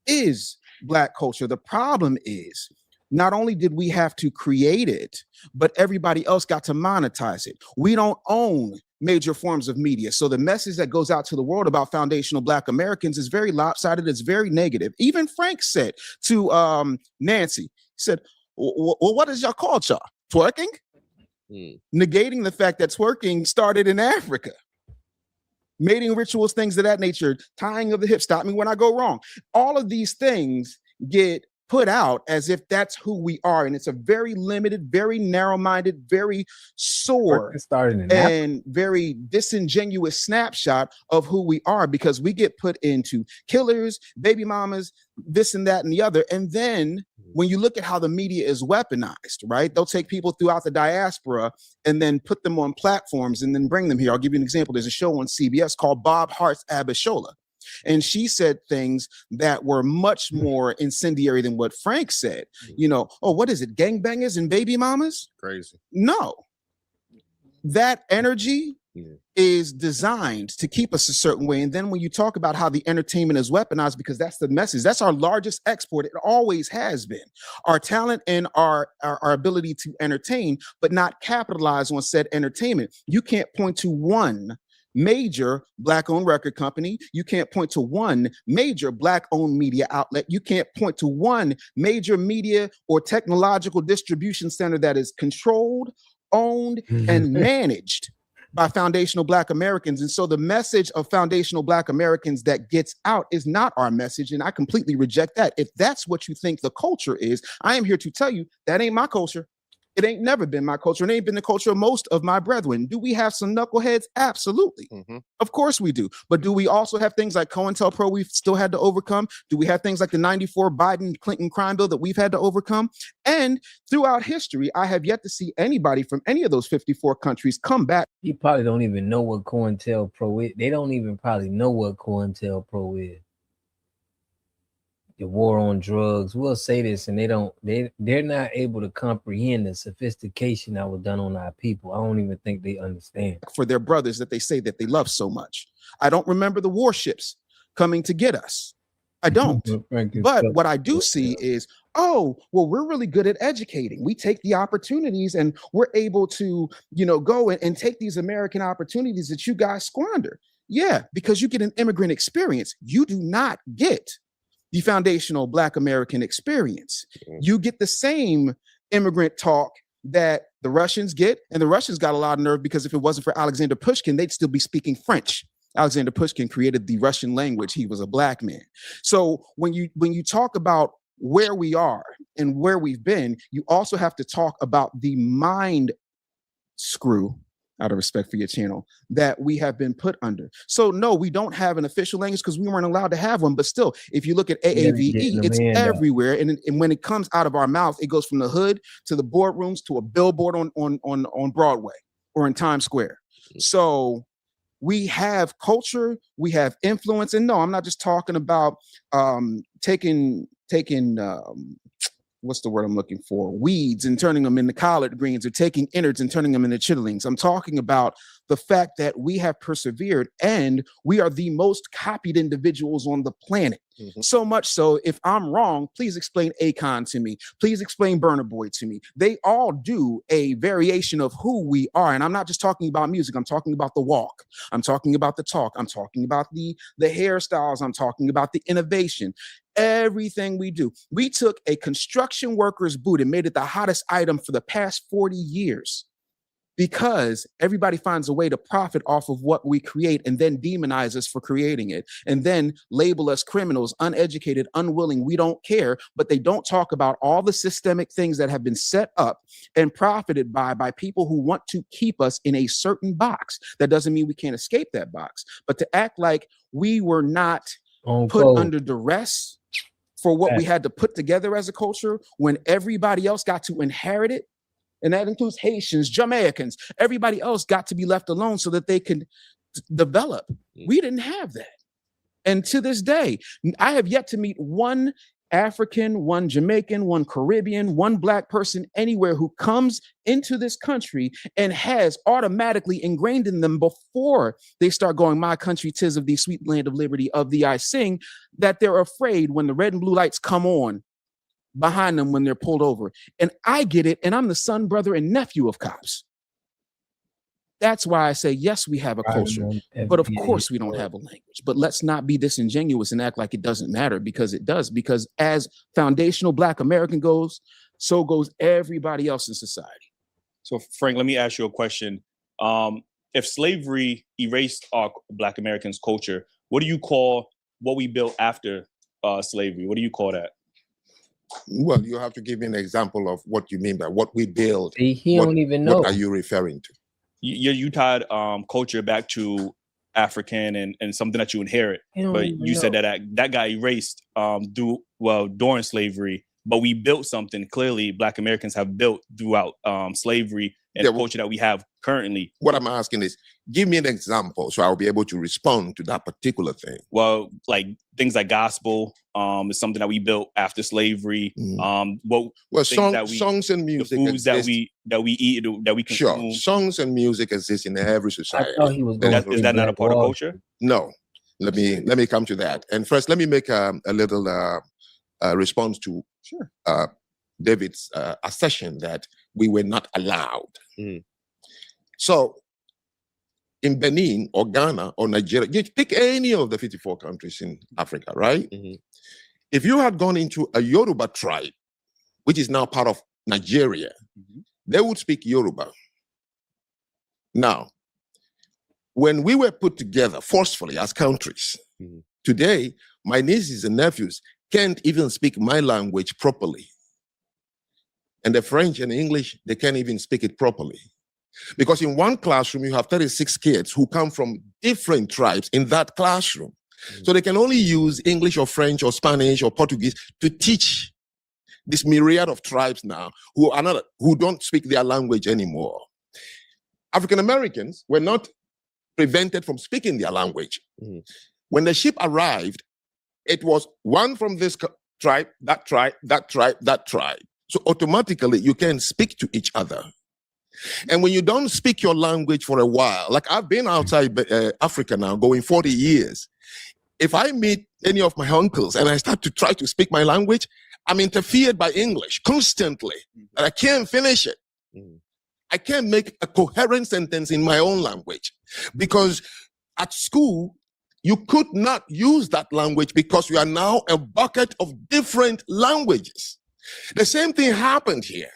is Black culture. The problem is, not only did we have to create it, but everybody else got to monetize it. We don't own major forms of media. So the message that goes out to the world about foundational Black Americans is very lopsided. It's very negative. Even Frank said to Nancy, he said, well, what is y'all culture? Twerking? Negating the fact that twerking started in Africa. Mating rituals, things of that nature, tying of the hip, stop me when I go wrong. All of these things get put out as if that's who we are. And it's a very limited, very narrow-minded, very sore and very disingenuous snapshot of who we are, because we get put into killers, baby mamas, this and that and the other. And then when you look at how the media is weaponized, right? They'll take people throughout the diaspora and then put them on platforms and then bring them here. I'll give you an example. There's a show on CBS called Bob Hart's Abishola. And she said things that were much more incendiary than what Frank said. You know, oh, what is it? Gangbangers and baby mamas? Crazy. No. That energy is designed to keep us a certain way. And then when you talk about how the entertainment is weaponized, because that's the message, that's our largest export. It always has been. Our talent and our ability to entertain, but not capitalize on said entertainment. You can't point to one major Black-owned record company. You can't point to one major Black-owned media outlet. You can't point to one major media or technological distribution center that is controlled, owned, and managed by foundational Black Americans. And so the message of foundational Black Americans that gets out is not our message. And I completely reject that. If that's what you think the culture is, I am here to tell you that ain't my culture. It ain't never been my culture. It ain't been the culture of most of my brethren. Do we have some knuckleheads? Absolutely. Of course we do. But do we also have things like COINTELPRO we've still had to overcome? Do we have things like the 94 Biden-Clinton crime bill that we've had to overcome? And throughout history, I have yet to see anybody from any of those 54 countries come back. You probably don't even know what COINTELPRO is. They don't even probably know what COINTELPRO is. The war on drugs. We'll say this, and they're not able to comprehend the sophistication that was done on our people. I don't even think they understand. For their brothers that they say that they love so much. I don't remember the warships coming to get us. I don't. But what I do see is, oh, well, we're really good at educating. We take the opportunities and we're able to, go and take these American opportunities that you guys squander. Yeah, because you get an immigrant experience. You do not get the foundational Black American experience. You get the same immigrant talk that the Russians get, and the Russians got a lot of nerve because if it wasn't for Alexander Pushkin, they'd still be speaking French. Alexander Pushkin created the Russian language. He was a Black man. So when you talk about where we are and where we've been, you also have to talk about the mind screw, out of respect for your channel, that we have been put under. So no, we don't have an official language because we weren't allowed to have one. But still, if you look at AAVE, it's everywhere. And when it comes out of our mouth, it goes from the hood to the boardrooms to a billboard on Broadway or in Times Square. So we have culture, we have influence. And no, I'm not just talking about taking what's the word I'm looking for? Weeds and turning them into collard greens, or taking innards and turning them into chitterlings. I'm talking about the fact that we have persevered and we are the most copied individuals on the planet. So much so, if I'm wrong, please explain Akon to me. Please explain Burna Boy to me. They all do a variation of who we are. And I'm not just talking about music. I'm talking about the walk. I'm talking about the talk. I'm talking about the hairstyles. I'm talking about the innovation. Everything we do. We took a construction worker's boot and made it the hottest item for the past 40 years because everybody finds a way to profit off of what we create and then demonize us for creating it and then label us criminals, uneducated, unwilling. We don't care, but they don't talk about all the systemic things that have been set up and profited by people who want to keep us in a certain box. That doesn't mean we can't escape that box, but to act like we were not put under duress for what we had to put together as a culture when everybody else got to inherit it. And that includes Haitians, Jamaicans, everybody else got to be left alone so that they could develop. We didn't have that. And to this day, I have yet to meet one African, one Jamaican, one Caribbean, one Black person anywhere who comes into this country and has automatically ingrained in them before they start going, my country, 'tis of thee, sweet land of liberty, of thee I sing, that they're afraid when the red and blue lights come on behind them when they're pulled over. And I get it, and I'm the son, brother, and nephew of cops. That's why I say, yes, we have a culture, but of course we don't have a language. But let's not be disingenuous and act like it doesn't matter, because it does. Because as foundational Black American goes, so goes everybody else in society. So Frank, let me ask you a question. If slavery erased our Black Americans' culture, what do you call what we built after slavery? What do you call that? Well, you have to give me an example of what you mean by what we build. He don't even know. What are you referring to? You tied culture back to African and something that you inherit, but you said that got erased during slavery. But we built something. Clearly, Black Americans have built throughout slavery and the culture that we have currently. What I'm asking is, give me an example so I'll be able to respond to that particular thing. Well, like things like gospel is something that we built after slavery. Songs and music, the foods that we eat, that we consume. Sure, songs and music exist in every society. I thought he was going is that not a part of culture? No. Let me come to that. And first, let me make a little response to David's assertion that we were not allowed. So in Benin or Ghana or Nigeria, you pick any of the 54 countries in Africa, right? If you had gone into a Yoruba tribe, which is now part of Nigeria, they would speak Yoruba. Now, when we were put together forcefully as countries, today, my nieces and nephews can't even speak my language properly. And the French and English, they can't even speak it properly. Because in one classroom, you have 36 kids who come from different tribes in that classroom. So they can only use English or French or Spanish or Portuguese to teach this myriad of tribes now who don't speak their language anymore. African Americans were not prevented from speaking their language. When the ship arrived, it was one from this tribe, that tribe, that tribe, that tribe. So automatically you can speak to each other. And when you don't speak your language for a while, like I've been outside Africa now, going 40 years. If I meet any of my uncles and I start to try to speak my language, I'm interfered by English constantly, and I can't finish it. I can't make a coherent sentence in my own language, because at school, you could not use that language because you are now a bucket of different languages. The same thing happened here.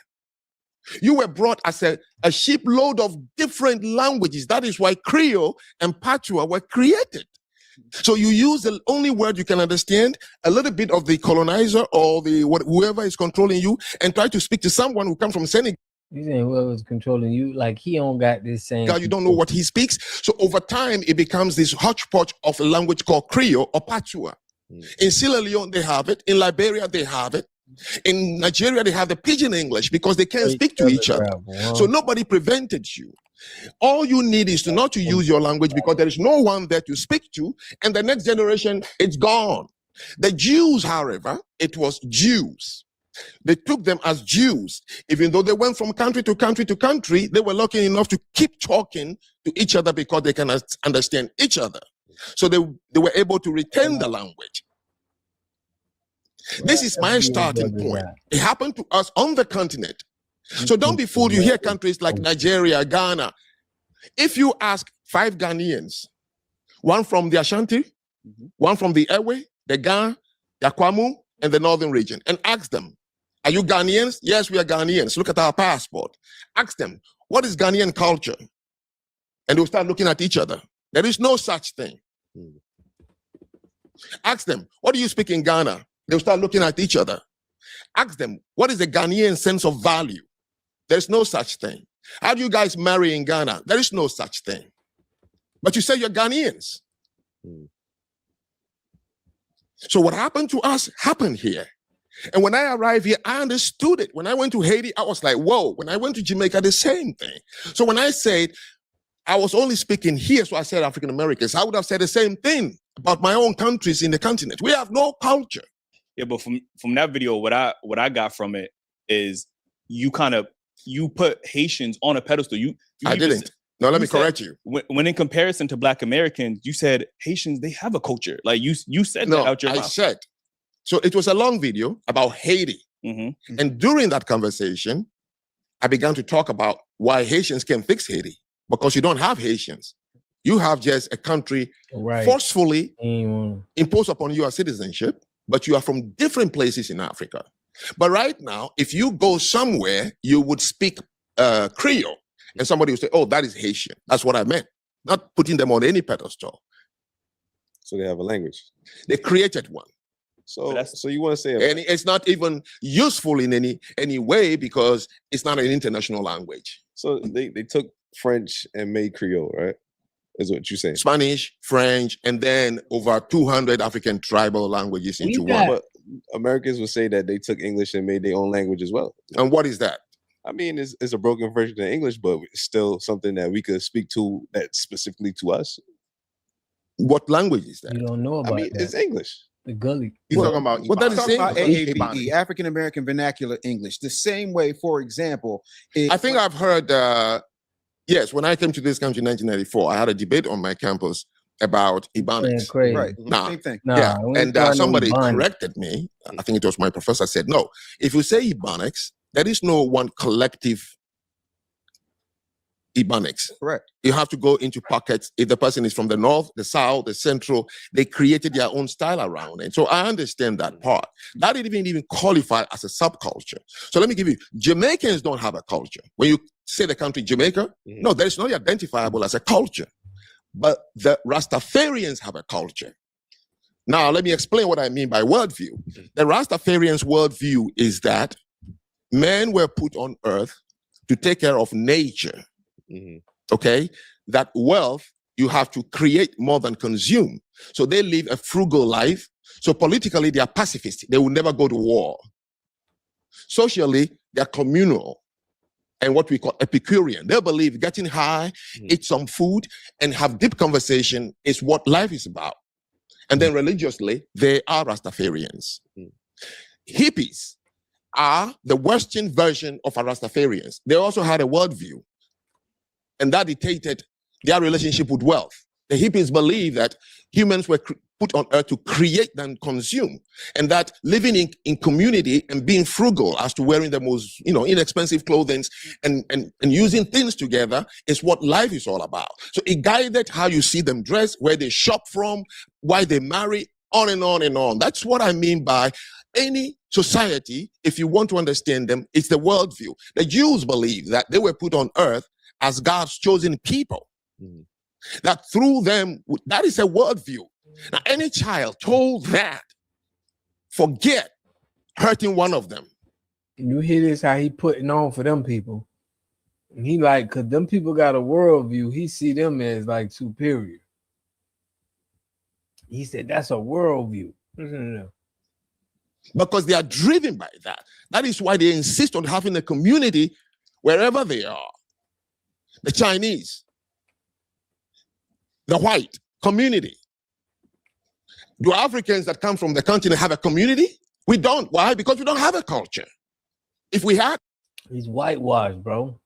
You were brought as a shipload of different languages. That is why Creole and Patois were created. So you use the only word you can understand, a little bit of the colonizer or whoever is controlling you, and try to speak to someone who comes from Senegal. You saying whoever's controlling you, like he don't got this same. God, you don't know what he speaks. So over time, it becomes this hodgepodge of a language called Creole or Patois. In Sierra Leone, they have it. In Liberia, they have it. In Nigeria, they have the pidgin English because they can't speak to each other. So nobody prevented you. All you need is not to use your language because there is no one there to speak to, and the next generation, it's gone. The Jews, however, it was Jews. They took them as Jews. Even though they went from country to country to country, they were lucky enough to keep talking to each other because they can understand each other. So they were able to retain the language. This is my starting point. It happened to us on the continent. So don't be fooled. You hear countries like Nigeria, Ghana. If you ask 5 Ghanaians, one from the Ashanti, one from the Ewe, the Ga, the Kwamu, and the northern region, and ask them, Are you Ghanaians? Yes, we are Ghanaians. Look at our passport. Ask them, what is Ghanaian culture? And they'll start looking at each other. There is no such thing. Ask them, what do you speak in Ghana? They'll start looking at each other. Ask them, what is the Ghanaian sense of value? There's no such thing. How do you guys marry in Ghana? There is no such thing. But you say you're Ghanaians. So what happened to us happened here. And when I arrived here, I understood it. When I went to Haiti, I was like, whoa. When I went to Jamaica, the same thing. So when I said, I was only speaking here, so I said African Americans, I would have said the same thing about my own countries in the continent. We have no culture. Yeah, but from that video, what I got from it is you put Haitians on a pedestal. I didn't. No, let me correct you. When in comparison to Black Americans, you said Haitians, they have a culture. Like you said that out your mouth. I said. So it was a long video about Haiti. Mm-hmm. And during that conversation, I began to talk about why Haitians can fix Haiti. Because you don't have Haitians. You have just a country forcefully imposed upon you as citizenship, but you are from different places in Africa. But right now, if you go somewhere, you would speak Creole, and somebody would say, oh, that is Haitian. That's what I meant. Not putting them on any pedestal. So they have a language. They created one. So you want to say, and it's not even useful in any way because it's not an international language. So they took French and made Creole, right? Is what you're saying. Spanish, French, and then over 200 African tribal languages into one. But Americans would say that they took English and made their own language as well. And what is that? I mean, it's a broken version of English, but it's still something that we could speak to that's specifically to us. What language is that? You don't know about that. It's English. The gully. He's talking about what that is AAVE, African American Vernacular English. The same way, for example, I think I've heard. Yes, when I came to this country in 1994, I had a debate on my campus about Ebonics. Right. Nah, Same thing. Yeah, and somebody corrected me. I think it was my professor said, no, if you say Ebonics, there is no one collective Ebonics. Correct. You have to go into pockets. If the person is from the north, the south, the central, they created their own style around it. So I understand that part. That didn't even qualify as a subculture. So let me give you, Jamaicans don't have a culture. When you say the country Jamaica, no, there is not identifiable as a culture. But the Rastafarians have a culture. Now, let me explain what I mean by worldview. The Rastafarians' worldview is that men were put on earth to take care of nature. Okay, that wealth you have to create more than consume. So they live a frugal life. So politically, they are pacifists. They will never go to war. Socially, they are communal and what we call Epicurean. They believe getting high, eat some food, and have deep conversation is what life is about. And then religiously, they are Rastafarians. Hippies are the Western version of our Rastafarians. They also had a worldview. And that dictated their relationship with wealth. The hippies believe that humans were put on earth to create and consume, and that living in community and being frugal as to wearing the most inexpensive clothing and using things together is what life is all about. So it guided how you see them dress, where they shop from, why they marry, on and on and on. That's what I mean by any society. If you want to understand them, it's the worldview. The Jews believe that they were put on earth as God's chosen people, that through them, that is a worldview. Now, any child told that, forget hurting one of them. You hear this, how he putting on for them people. And he like, because them people got a worldview, he see them as like superior. He said, that's a worldview. No. Because they are driven by that. That is why they insist on having a community wherever they are. The Chinese, the white community. Do Africans that come from the continent have a community? We don't. Why? Because we don't have a culture. If we had, he's whitewashed, bro.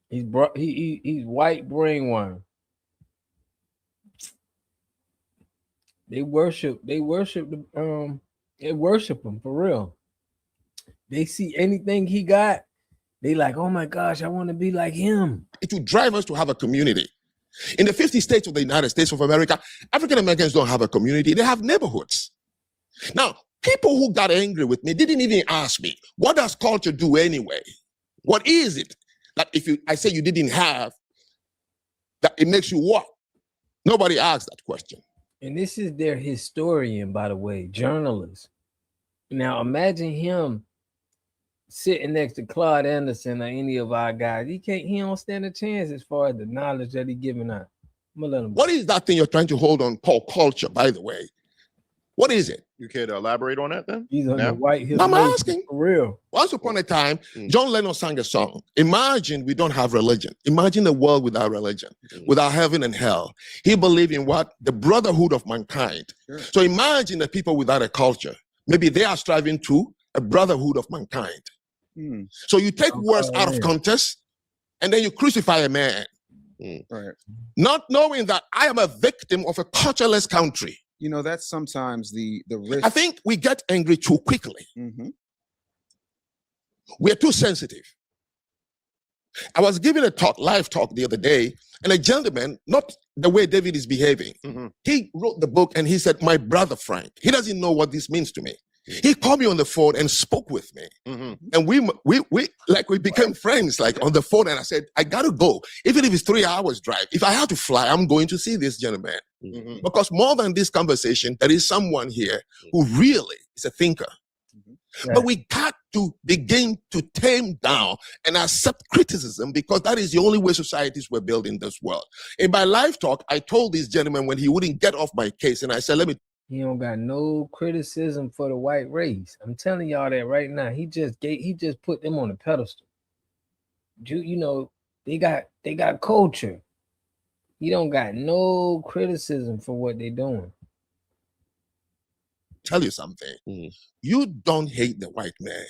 He's white brainwashed. They worship him for real. They see anything he got. They like, oh my gosh, I want to be like him. It will drive us to have a community. In the 50 states of the United States of America, African Americans don't have a community. They have neighborhoods. Now, People who got angry with me didn't even ask me, what does culture do anyway? What is it that I say you didn't have, that it makes you what? Nobody asked that question. And this is their historian, by the way, journalist. Now imagine him sitting next to Claude Anderson or any of our guys. He don't stand a chance as far as the knowledge that he's giving out. What is that thing you're trying to hold on called culture, by the way? What is it? You care to elaborate on that then? He's on the white hill. I'm asking. For real. Once upon a time, John Lennon sang a song. Imagine we don't have religion. Imagine a world without religion, without heaven and hell. He believed in what? The brotherhood of mankind. Sure. So imagine the people without a culture. Maybe they are striving to a brotherhood of mankind. So you take words out of context and then you crucify a man. Right. Not knowing that I am a victim of a cultureless country. You know, that's sometimes the risk. I think we get angry too quickly. We're too sensitive. I was giving a talk, live talk the other day, and a gentleman, not the way David is behaving, he wrote the book and he said, my brother Frank, he doesn't know what this means to me. He called me on the phone and spoke with me. And we became friends, like on the phone. And I said, I got to go. Even if it's 3 hours drive, if I have to fly, I'm going to see this gentleman. Because more than this conversation, there is someone here who really is a thinker. But we got to begin to tame down and accept criticism, because that is the only way societies were built in this world. In my live talk, I told this gentleman when he wouldn't get off my case, and I said, let me. He don't got no criticism for the white race. I'm telling y'all that right now. He just put them on a pedestal. You know, they got culture. He don't got no criticism for what they're doing. Tell you something. You don't hate the white man.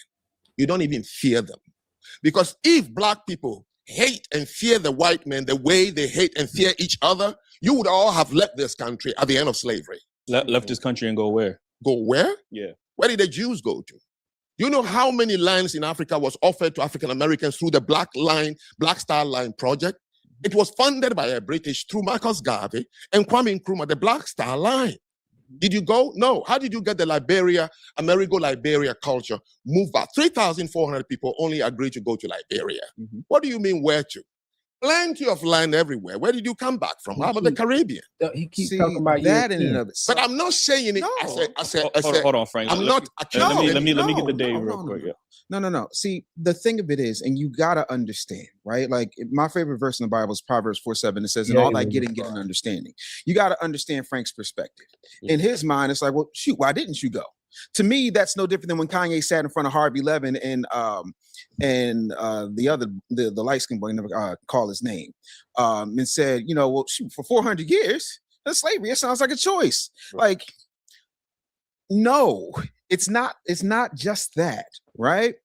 You don't even fear them. Because if black people hate and fear the white man the way they hate and fear each other, you would all have left this country at the end of slavery. Left this country and go where? Go where? Yeah. Where did the Jews go to? You know how many lands in Africa was offered to African Americans through the Black Star Line project? It was funded by a British through Marcus Garvey and Kwame Nkrumah, the Black Star Line. Did you go? No. How did you get the Amerigo-Liberia culture moved back? 3,400 people only agreed to go to Liberia. What do you mean where to? Plenty of land everywhere. Where did you come back from? How about the Caribbean? He keeps talking about that in and of itself. But I'm not saying it. No. I said, hold on, Frank. I'm not accusing. Let me get the day real quick. Yeah. No. See, the thing of it is, and you gotta understand, right? Like my favorite verse in the Bible is Proverbs 4:7. It says, "In all thy getting, get an understanding." You gotta understand Frank's perspective. In his mind, it's like, well, shoot, why didn't you go? To me, that's no different than when Kanye sat in front of Harvey Levin and the light-skinned boy, I never call his name, and said, you know, well, shoot, for 400 years, that's slavery. It sounds like a choice. Like, no, it's not just that, right?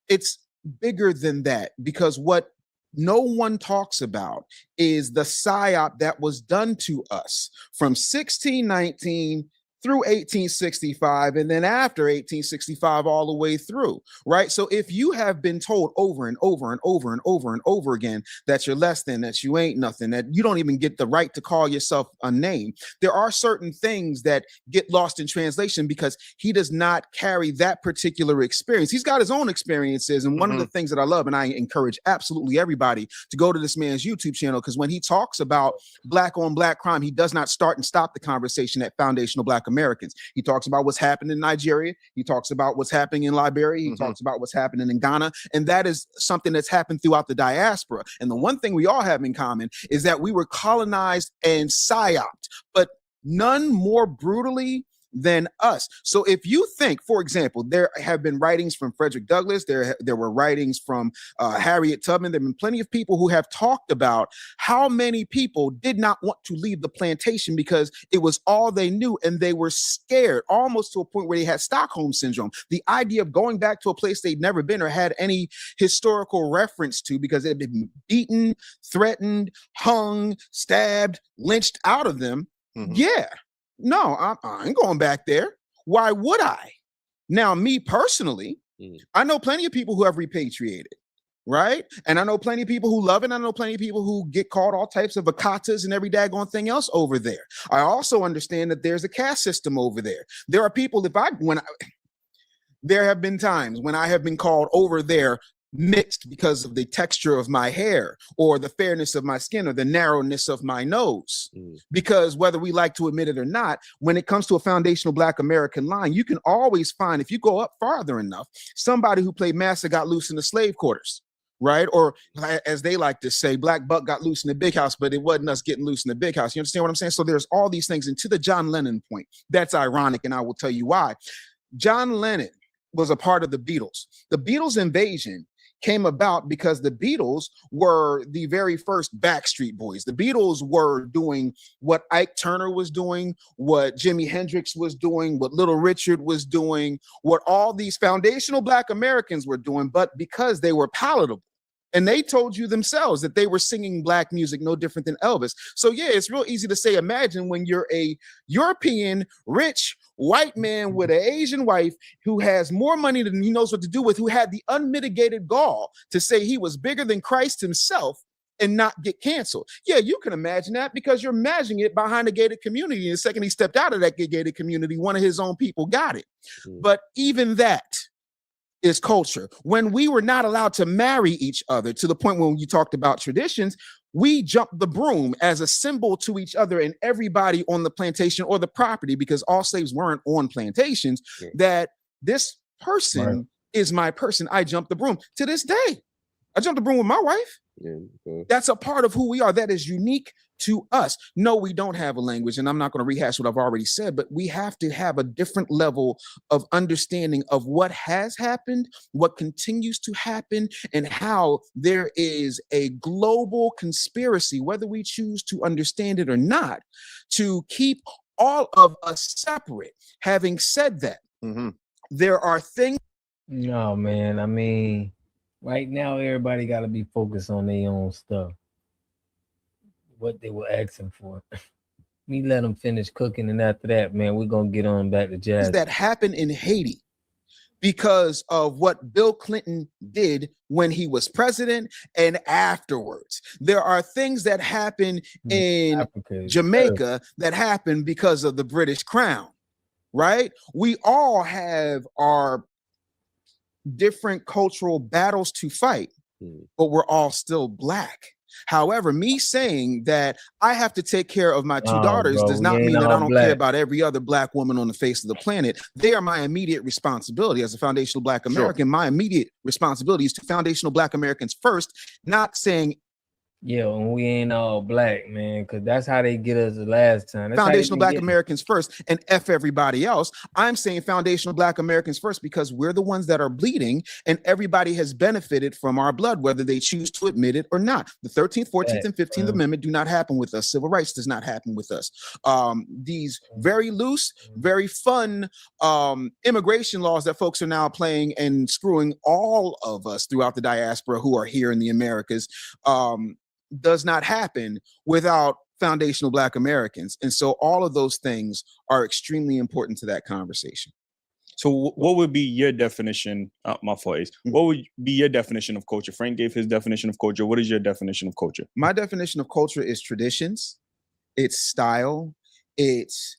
It's bigger than that, because what no one talks about is the psyop that was done to us from 1619 through 1865, and then after 1865 all the way through, right? So if you have been told over and over and over and over and over again that you're less than, that you ain't nothing, that you don't even get the right to call yourself a name, there are certain things that get lost in translation because he does not carry that particular experience. He's got his own experiences, and one of the things that I love, and I encourage absolutely everybody to go to this man's YouTube channel, because when he talks about black on black crime, he does not start and stop the conversation at foundational black Americans. He talks about what's happening in Nigeria. He talks about what's happening in Liberia. He talks about what's happening in Ghana. And that is something that's happened throughout the diaspora. And the one thing we all have in common is that we were colonized and psyoped, but none more brutally than us. So if you think, for example, there have been writings from Frederick Douglass, there were writings from Harriet Tubman, there have been plenty of people who have talked about how many people did not want to leave the plantation because it was all they knew, and they were scared almost to a point where they had Stockholm syndrome. The idea of going back to a place they'd never been or had any historical reference to, because it had been beaten, threatened, hung, stabbed, lynched out of them. Yeah. No, I ain't going back there. Why would I? Now, me personally, I know plenty of people who have repatriated, right? And I know plenty of people who love it. I know plenty of people who get called all types of vacatas and every daggone thing else over there. I also understand that there's a caste system over there. There are people, there have been times when I have been called over there mixed because of the texture of my hair or the fairness of my skin or the narrowness of my nose. Because whether we like to admit it or not, when it comes to a foundational Black American line, you can always find, if you go up farther enough, somebody who played Master got loose in the slave quarters, right? Or as they like to say, Black Buck got loose in the big house, but it wasn't us getting loose in the big house. You understand what I'm saying? So there's all these things. And to the John Lennon point, that's ironic, and I will tell you why. John Lennon was a part of the Beatles. The Beatles invasion came about because the Beatles were the very first Backstreet Boys. The Beatles were doing what Ike Turner was doing, what Jimi Hendrix was doing, what Little Richard was doing, what all these foundational Black Americans were doing, but because they were palatable. And they told you themselves that they were singing Black music no different than Elvis. So yeah, it's real easy to say, imagine when you're a European, rich, white man with an Asian wife who has more money than he knows what to do with, who had the unmitigated gall to say he was bigger than Christ himself and not get canceled. Yeah, you can imagine that because you're imagining it behind a gated community. And the second he stepped out of that gated community, one of his own people got it. But even that is culture. When we were not allowed to marry each other, to the point when you talked about traditions, we jumped the broom as a symbol to each other and everybody on the plantation or the property, because all slaves weren't on plantations, that this person is my person. I jumped the broom. To this day, I jumped the broom with my wife. That's a part of who we are. That is unique to us. No, we don't have a language, and I'm not going to rehash what I've already said, but we have to have a different level of understanding of what has happened, what continues to happen, and how there is a global conspiracy, whether we choose to understand it or not, to keep all of us separate. Having said that, there are things. No, man. I mean, right now, everybody got to be focused on their own stuff. What they were asking for. Me let them finish cooking, and after that, man, we're gonna get on back to jazz. That happened in Haiti because of what Bill Clinton did when he was president and afterwards. There are things that happen in Jamaica that happened because of the British Crown, right? We all have our different cultural battles to fight, but we're all still Black. However, me saying that I have to take care of my two daughters does not mean that I don't care about every other Black woman on the face of the planet. They are my immediate responsibility as a foundational Black American. My immediate responsibility is to foundational Black Americans first, not saying, yeah, and we ain't all Black, man, because that's how they get us the last time. That's foundational Black Americans first and F everybody else. I'm saying foundational Black Americans first because we're the ones that are bleeding and everybody has benefited from our blood, whether they choose to admit it or not. The 13th, 14th, and 15th Amendment do not happen with us. Civil rights does not happen with us. These very loose, very fun immigration laws that folks are now playing and screwing all of us throughout the diaspora who are here in the Americas, does not happen without foundational Black Americans. And so all of those things are extremely important to that conversation. So what would be your definition? My fault is, what would be your definition of culture? Frank gave his definition of culture. What is your definition of culture? My definition of culture is traditions, it's style, it's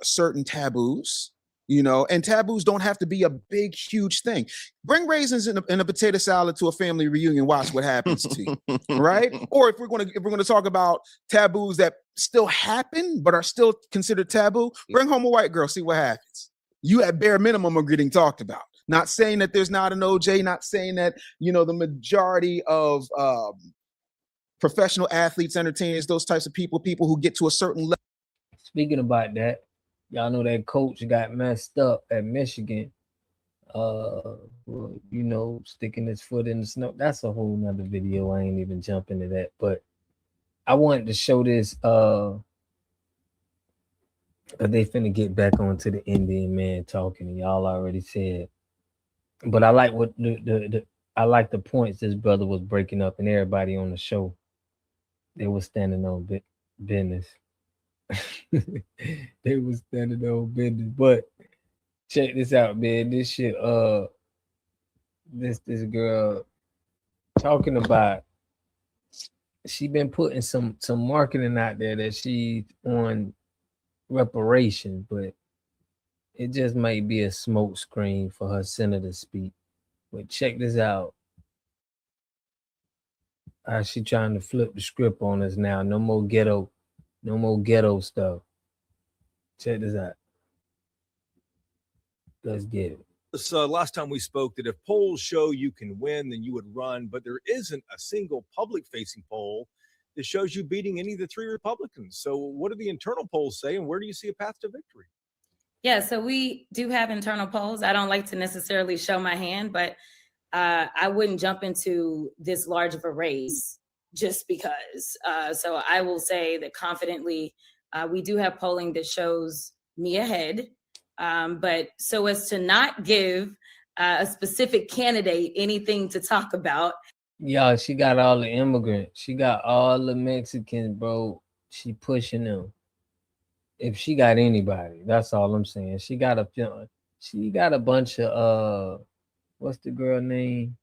certain taboos, you know, and taboos don't have to be a big, huge thing. Bring raisins in a potato salad to a family reunion. Watch what happens to you, right? Or if we're gonna talk about taboos that still happen but are still considered taboo, bring home a white girl, see what happens. You at bare minimum are getting talked about. Not saying that there's not an OJ, not saying that, you know, the majority of professional athletes, entertainers, those types of people who get to a certain level. Speaking about that, y'all know that coach got messed up at Michigan. You know, sticking his foot in the snow. That's a whole nother video. I ain't even jump into that. But I wanted to show this because they finna get back onto the Indian man talking, and y'all already said. But I like what I like the points this brother was breaking up, and everybody on the show, they were standing on business. They was standing on business. But check this out, man. This shit, this girl talking about she been putting some marketing out there that she's on reparations, but it just might be a smoke screen for her senator speak. But check this out. How she trying to flip the script on us now. No more ghetto stuff. Check this out. Let's get it. Last time we spoke that if polls show you can win, then you would run, but there isn't a single public-facing poll that shows you beating any of the three Republicans. So what do the internal polls say, and where do you see a path to victory? Yeah, so we do have internal polls. I don't like to necessarily show my hand, but I wouldn't jump into this large of a race just because. So I will say that confidently, we do have polling that shows me ahead. But so as to not give a specific candidate anything to talk about. Yeah, she got all the immigrants. She got all the Mexicans, bro. She pushing them. If she got anybody, that's all I'm saying. She got a bunch of what's the girl name?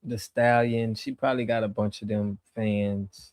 The Stallion. She probably got a bunch of them fans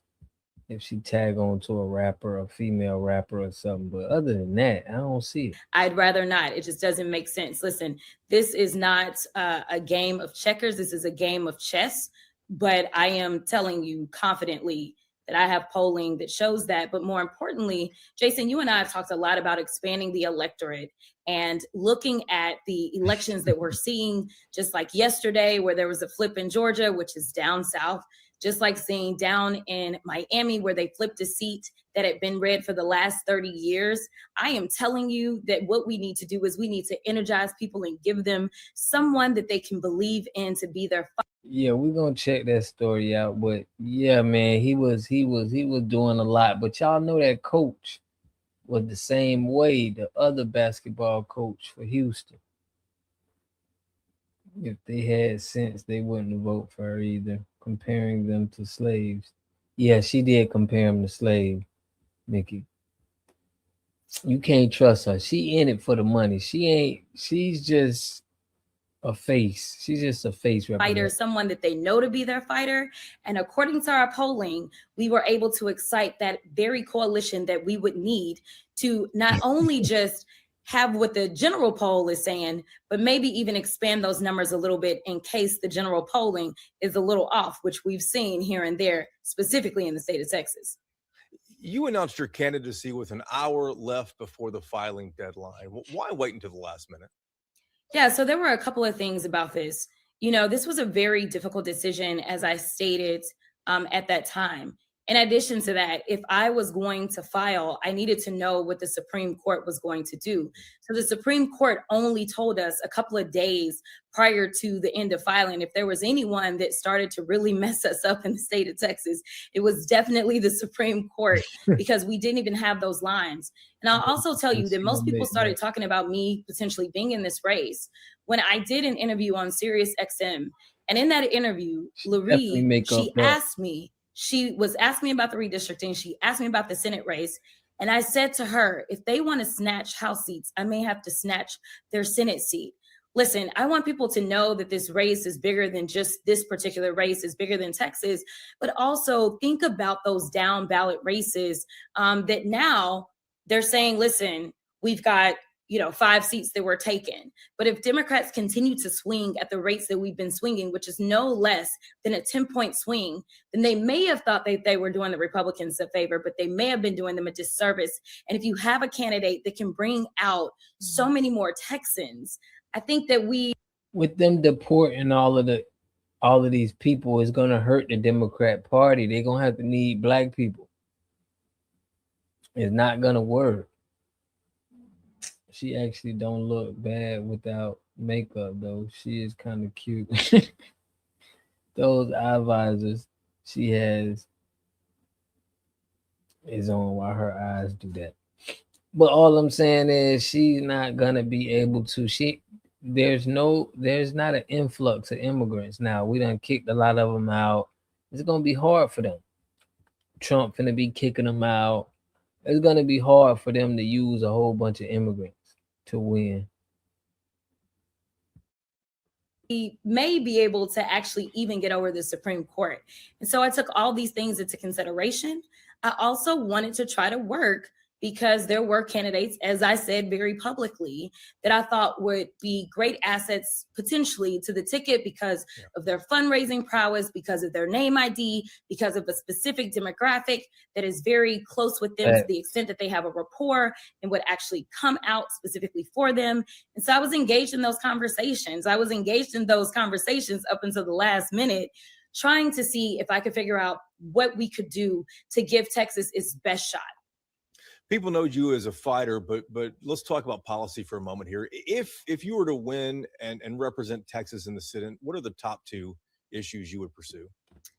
if she tag on to a rapper, a female rapper or something. But other than that, I don't see it. I'd rather not. It just doesn't make sense. Listen, this is not a game of checkers. This is a game of chess. But I am telling you confidently that I have polling that shows that. But more importantly, Jason, you and I have talked a lot about expanding the electorate and looking at the elections that we're seeing, just like yesterday, where there was a flip in Georgia, which is down south, just like seeing down in Miami, where they flipped a seat that had been red for the last 30 years. I am telling you that what we need to do is we need to energize people and give them someone that they can believe in to be their father. Yeah, we're gonna check that story out. But yeah, man, he was doing a lot. But y'all know that coach was the same way, the other basketball coach for Houston. If they had sense, they wouldn't have voted for her either, comparing them to slaves. Yeah, she did compare them to slaves, Mickey. You can't trust her. She in it for the money. She's just a face. She's just a face Fighter, someone that they know to be their fighter. And according to our polling, we were able to excite that very coalition that we would need to not only just have what the general poll is saying, but maybe even expand those numbers a little bit in case the general polling is a little off, which we've seen here and there, specifically in the state of Texas. You announced your candidacy with an hour left before the filing deadline. Why wait until the last minute? Yeah, so there were a couple of things about this. You know, this was a very difficult decision, as I stated at that time. In addition to that, if I was going to file, I needed to know what the Supreme Court was going to do. So the Supreme Court only told us a couple of days prior to the end of filing. If there was anyone that started to really mess us up in the state of Texas, it was definitely the Supreme Court, because we didn't even have those lines. And I'll also tell you that most people started talking about me potentially being in this race when I did an interview on Sirius XM. And in that interview, Laree, she was asking me about the redistricting. She asked me about the Senate race. And I said to her, if they want to snatch House seats, I may have to snatch their Senate seat. Listen, I want people to know that this race is bigger than just this particular race, is bigger than Texas, but also think about those down ballot races that now they're saying, listen, we've got 5 seats that were taken. But if Democrats continue to swing at the rates that we've been swinging, which is no less than a 10-point swing, then they may have thought that they were doing the Republicans a favor, but they may have been doing them a disservice. And if you have a candidate that can bring out so many more Texans, I think that with them deporting all of these people is going to hurt the Democrat Party. They're going to have to need black people. It's not going to work. She actually don't look bad without makeup, though. She is kind of cute. Those eye visors she has is on while her eyes do that. But all I'm saying is she's not gonna be able to. There's not an influx of immigrants now. We done kicked a lot of them out. It's gonna be hard for them. Trump finna be kicking them out. It's gonna be hard for them to use a whole bunch of immigrants to win. he may be able to actually even get over the Supreme Court. And so I took all these things into consideration. I also wanted to try to work because there were candidates, as I said very publicly, that I thought would be great assets potentially to the ticket because of their fundraising prowess, because of their name ID, because of a specific demographic that is very close with them to the extent that they have a rapport and would actually come out specifically for them. And so I was engaged in those conversations. Up until the last minute, trying to see if I could figure out what we could do to give Texas its best shot. People know you as a fighter, but let's talk about policy for a moment here. If you were to win and represent Texas in the Senate, what are the top 2 issues you would pursue?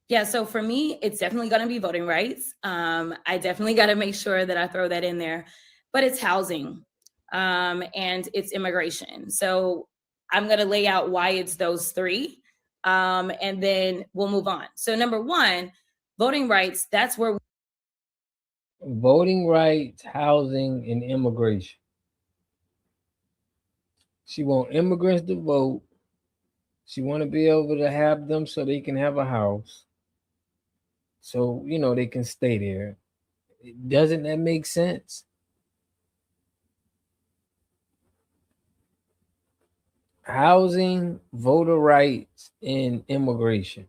Yeah, so for me, it's definitely going to be voting rights. I definitely got to make sure that I throw that in there, but it's housing and it's immigration. So I'm going to lay out why it's those 3, and then we'll move on. So number 1, voting rights. That's where voting rights, housing, and immigration. She want immigrants to vote. She want to be able to have them so they can have a house. So, they can stay there. Doesn't that make sense? Housing, voter rights, and immigration.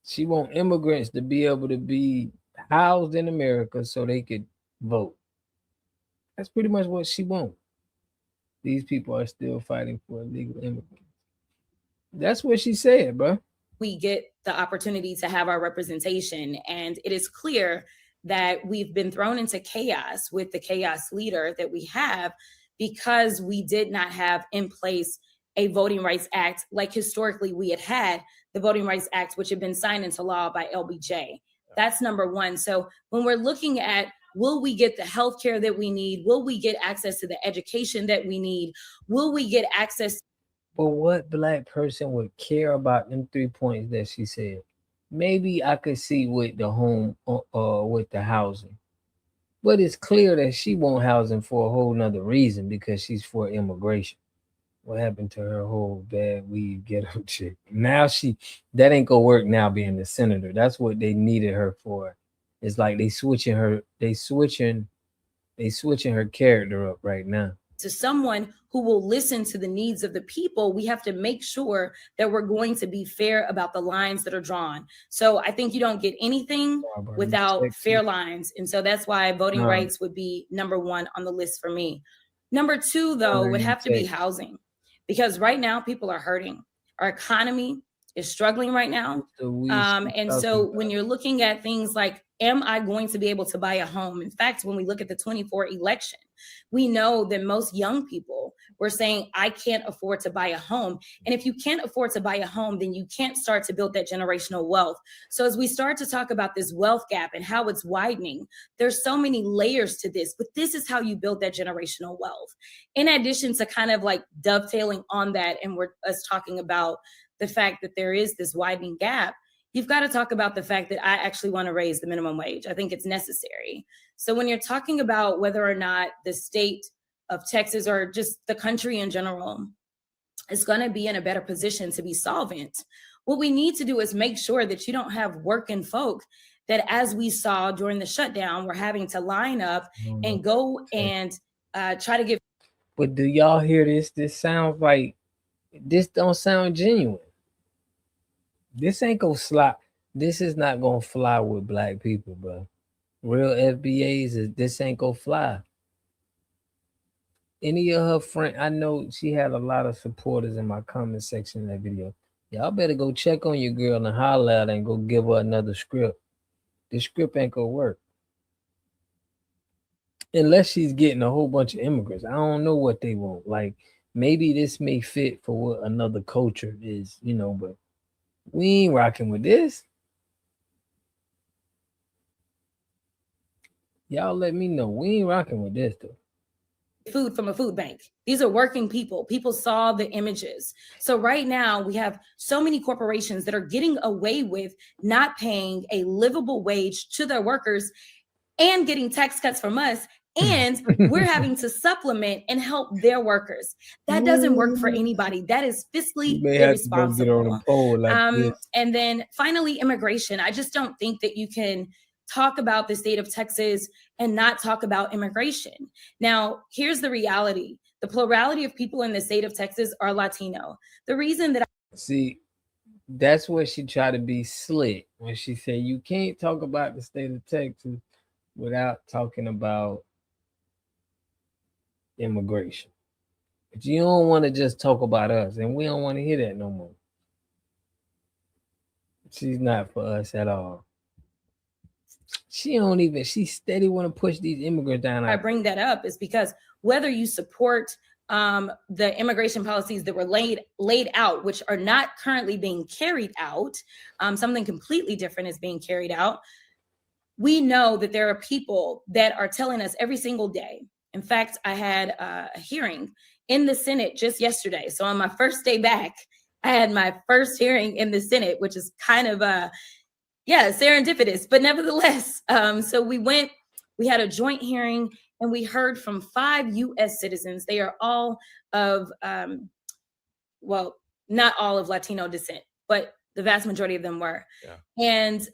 She want immigrants to be able to be housed in America so they could vote. That's pretty much what she wants. These people are still fighting for illegal immigrants. That's what she said, bro. We get the opportunity to have our representation. And it is clear that we've been thrown into chaos with the chaos leader that we have because we did not have in place a Voting Rights Act like historically we had the Voting Rights Act, which had been signed into law by LBJ. That's number 1. So when we're looking at, will we get the healthcare that we need? Will we get access to the education that we need? Will we get access? But what Black person would care about them 3 points that she said? Maybe I could see with the home, with the housing. But it's clear that she want housing for a whole nother reason because she's for immigration. What happened to her whole bad weed ghetto chick? Now that ain't gonna work now being the senator. That's what they needed her for. It's like they switching her character up right now. To someone who will listen to the needs of the people, we have to make sure that we're going to be fair about the lines that are drawn. So I think you don't get anything without fair lines. And so that's why voting rights would be number 1 on the list for me. Number 2, though, would have to be housing, because right now people are hurting. Our economy is struggling right now. And so when you're looking at things like, am I going to be able to buy a home? In fact, when we look at the 24 election, we know that most young people were saying, I can't afford to buy a home. And if you can't afford to buy a home, then you can't start to build that generational wealth. So as we start to talk about this wealth gap and how it's widening, there's so many layers to this, but this is how you build that generational wealth. In addition to kind of like dovetailing on that, and we're us talking about the fact that there is this widening gap, you've got to talk about the fact that I actually want to raise the minimum wage. I think it's necessary. So when you're talking about whether or not the state of Texas or just the country in general is going to be in a better position to be solvent, what we need to do is make sure that you don't have working folk that, as we saw during the shutdown, we're having to line up and go and try to give. But do y'all hear this? This sounds like, this don't sound genuine. This ain't gonna slide. This is not gonna fly with Black people, bro. Real FBAs, this ain't gonna fly. Any of her friends, I know she had a lot of supporters in my comment section in that video. Y'all better go check on your girl and holler at her and go give her another script. This script ain't gonna work. Unless she's getting a whole bunch of immigrants. I don't know what they want. Like, maybe this may fit for what another culture is, but we ain't rocking with this. Y'all let me know. We ain't rocking with this, though. Food from a food bank. These are working people. People saw the images. So right now we have so many corporations that are getting away with not paying a livable wage to their workers and getting tax cuts from us And we're having to supplement and help their workers. That doesn't work for anybody. That is fiscally You may have to go get on irresponsible. a pole like this. And then finally, immigration. I just don't think that you can talk about the state of Texas and not talk about immigration. Now, here's the reality. The plurality of people in the state of Texas are Latino. The reason that See, that's where she tried to be slick when she said you can't talk about the state of Texas without talking about immigration. But you don't want to just talk about us, and we don't want to hear that no more. She's not for us at all. She steady want to push these immigrants down. I bring that up is because whether you support the immigration policies that were laid out, which are not currently being carried out, something completely different is being carried out. We know that there are people that are telling us every single day. In fact, I had a hearing in the Senate just yesterday. So on my first day back, I had my first hearing in the Senate, which is kind of serendipitous, but nevertheless. So we had a joint hearing and we heard from 5 U.S. citizens. They are all of, not all of Latino descent, but the vast majority of them were. Yeah. And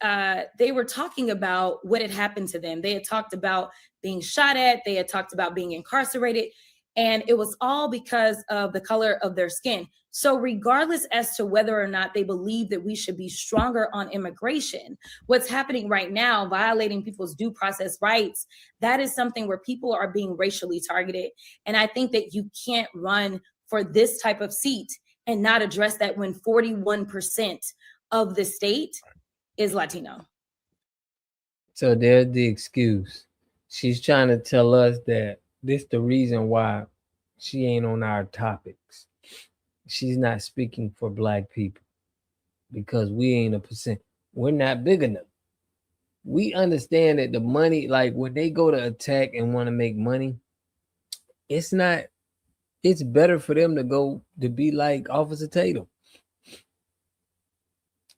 they were talking about what had happened to them. They had talked about being shot at. They had talked about being incarcerated. And it was all because of the color of their skin. So regardless as to whether or not they believe that we should be stronger on immigration, what's happening right now, violating people's due process rights, that is something where people are being racially targeted. And I think that you can't run for this type of seat and not address that when 41% of the state is Latino. So there's the excuse. She's trying to tell us that this the reason why she ain't on our topics. She's not speaking for Black people because we ain't a percent. We're not big enough. We understand that the money, like when they go to attack and want to make money, it's better for them to go to be like Officer Tatum.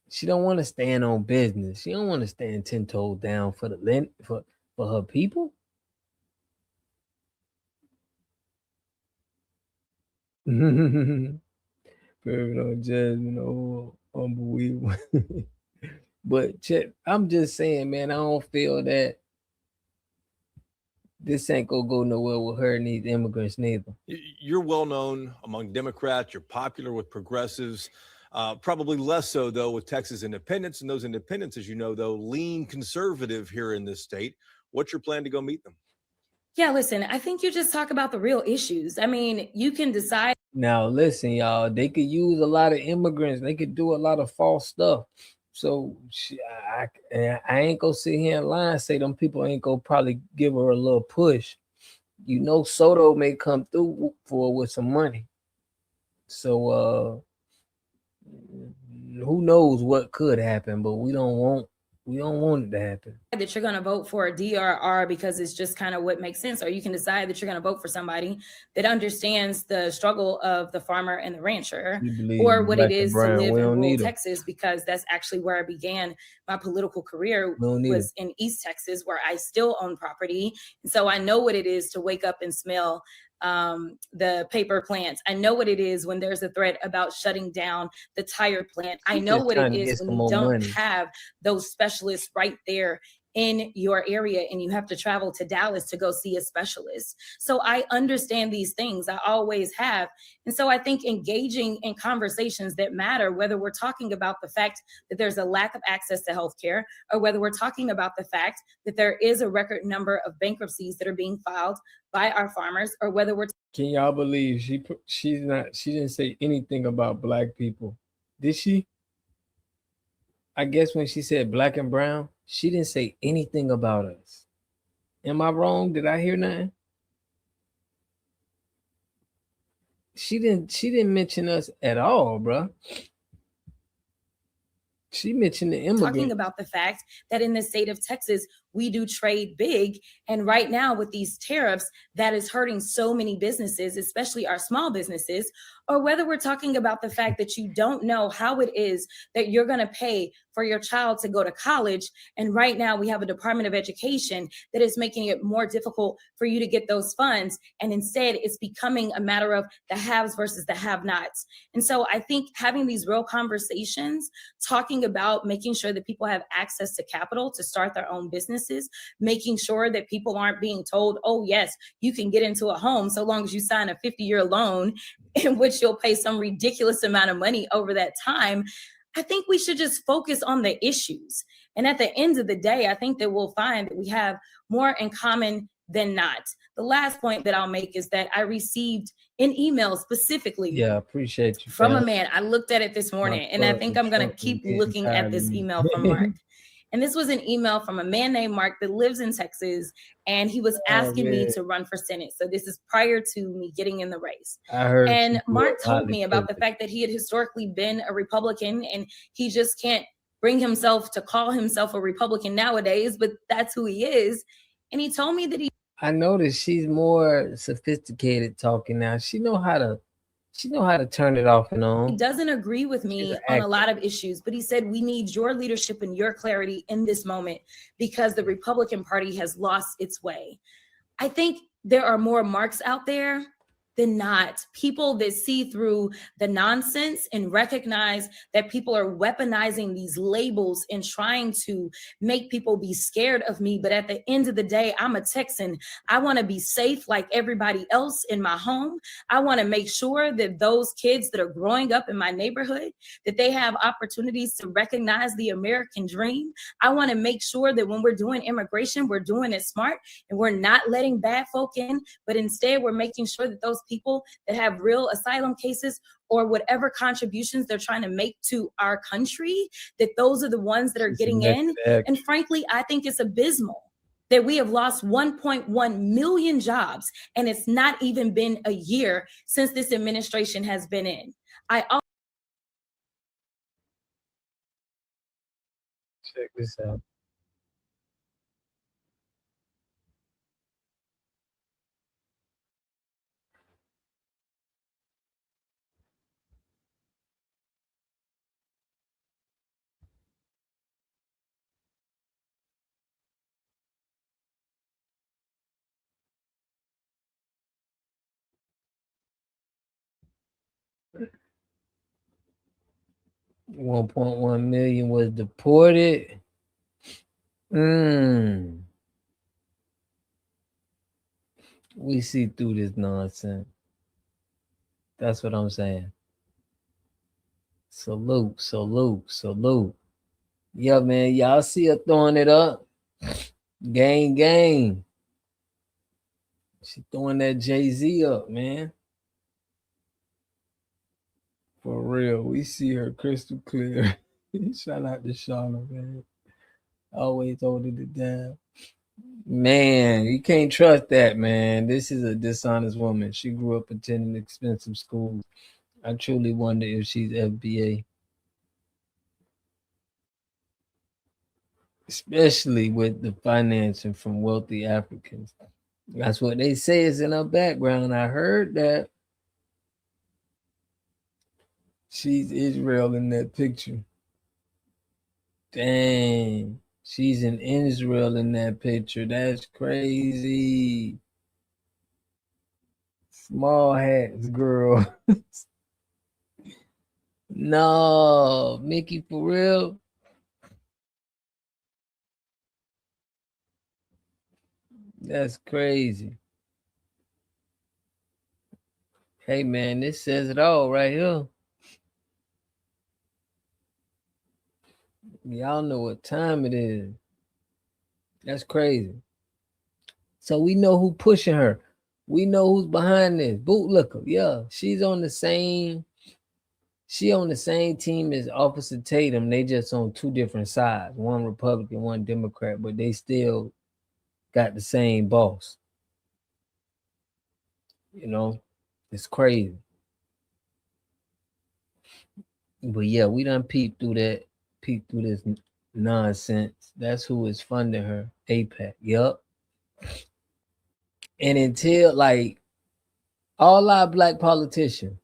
She don't want to stand on business. She don't want to stand 10 toes down for her people. Unbelievable. But Chet, I'm just saying, man, I don't feel that this ain't gonna go nowhere with her and these immigrants neither. You're well known among Democrats. You're popular with progressives. Probably less so, though, with Texas independents. And those independents, as you know, though, lean conservative here in this state. What's your plan to go meet them? Yeah, listen, I think you just talk about the real issues. I mean, you can decide. Now, listen, y'all, they could use a lot of immigrants. They could do a lot of false stuff. So I ain't gonna sit here and lie and say them people ain't gonna probably give her a little push. You know, Soto may come through for with some money. So who knows what could happen, but we don't want it to happen. That you're going to vote for a DRR because it's just kind of what makes sense, or you can decide that you're going to vote for somebody that understands the struggle of the farmer and the rancher, or what it is to live in rural Texas, because that's actually where I began my political career, was in East Texas, where I still own property. And so I know what it is to wake up and smell the paper plants. I know what it is when there's a threat about shutting down the tire plant. I know what it is when you don't have those specialists right there in your area and you have to travel to Dallas to go see a specialist. So I understand these things. I always have. And so I think engaging in conversations that matter, whether we're talking about the fact that there's a lack of access to healthcare, or whether we're talking about the fact that there is a record number of bankruptcies that are being filed by our farmers, or whether we're Can y'all believe she didn't say anything about Black people? Did she? I guess when she said Black and brown, she didn't say anything about us. Am I wrong? Did I hear nothing? She didn't mention us at all, bro. She mentioned the immigrants. Talking about the fact that in the state of Texas, we do trade big. And right now with these tariffs, that is hurting so many businesses, especially our small businesses, or whether we're talking about the fact that you don't know how it is that you're going to pay for your child to go to college. And right now we have a Department of Education that is making it more difficult for you to get those funds. And instead it's becoming a matter of the haves versus the have-nots. And so I think having these real conversations, talking about making sure that people have access to capital to start their own businesses, making sure that people aren't being told, oh yes, you can get into a home so long as you sign a 50-year loan in which you'll pay some ridiculous amount of money over that time. I think we should just focus on the issues. And at the end of the day, I think that we'll find that we have more in common than not. The last point that I'll make is that I received an email specifically Yeah, I appreciate you. from a fam. man. I looked at it this morning, and I think I'm going to keep looking at this email from Mark. And this was an email from a man named Mark that lives in Texas, and he was asking me to run for Senate. So this is prior to me getting in the race. I heard. And Mark told me about the fact that he had historically been a Republican, and he just can't bring himself to call himself a Republican nowadays, but that's who he is. And he told me that I noticed she's more sophisticated talking now. She know how to turn it off and on. He doesn't agree with me on a lot of issues, but he said we need your leadership and your clarity in this moment because the Republican Party has lost its way. I think there are more Marks out there than not. People that see through the nonsense and recognize that people are weaponizing these labels and trying to make people be scared of me. But at the end of the day, I'm a Texan. I want to be safe like everybody else in my home. I want to make sure that those kids that are growing up in my neighborhood, that they have opportunities to recognize the American dream. I want to make sure that when we're doing immigration, we're doing it smart and we're not letting bad folk in, but instead we're making sure that those people that have real asylum cases or whatever contributions they're trying to make to our country, that those are the ones that are getting in. And frankly, I think it's abysmal that we have lost 1.1 million jobs, and it's not even been a year since this administration has been in. Check this out. $1.1 million was deported. We see through this nonsense. That's what I'm saying. Salute, salute, salute. Yeah, man. Y'all see her throwing it up. Gang, gang. She throwing that Jay-Z up, man. For real. We see her crystal clear. Shout out to Shauna, man. Always holding it down. Man, you can't trust that, man. This is a dishonest woman. She grew up attending expensive schools. I truly wonder if she's FBA. Especially with the financing from wealthy Africans. That's what they say is in her background. I heard that. She's Israel in that picture. Dang. She's in Israel in that picture. That's crazy. Small hats, girl. No, Mickey, for real. That's crazy. Hey, man, this says it all right here. Y'all know what time it is. That's crazy. So we know who pushing her. We know who's behind this. Bootlicker. Yeah, she's on the same. She on the same team as Officer Tatum. They just on two different sides. One Republican, one Democrat, but they still got the same boss. You know, it's crazy. But yeah, we done peeped through that. Peeped through this nonsense. That's who is funding her. APAC. Yup. And until like all our black politicians,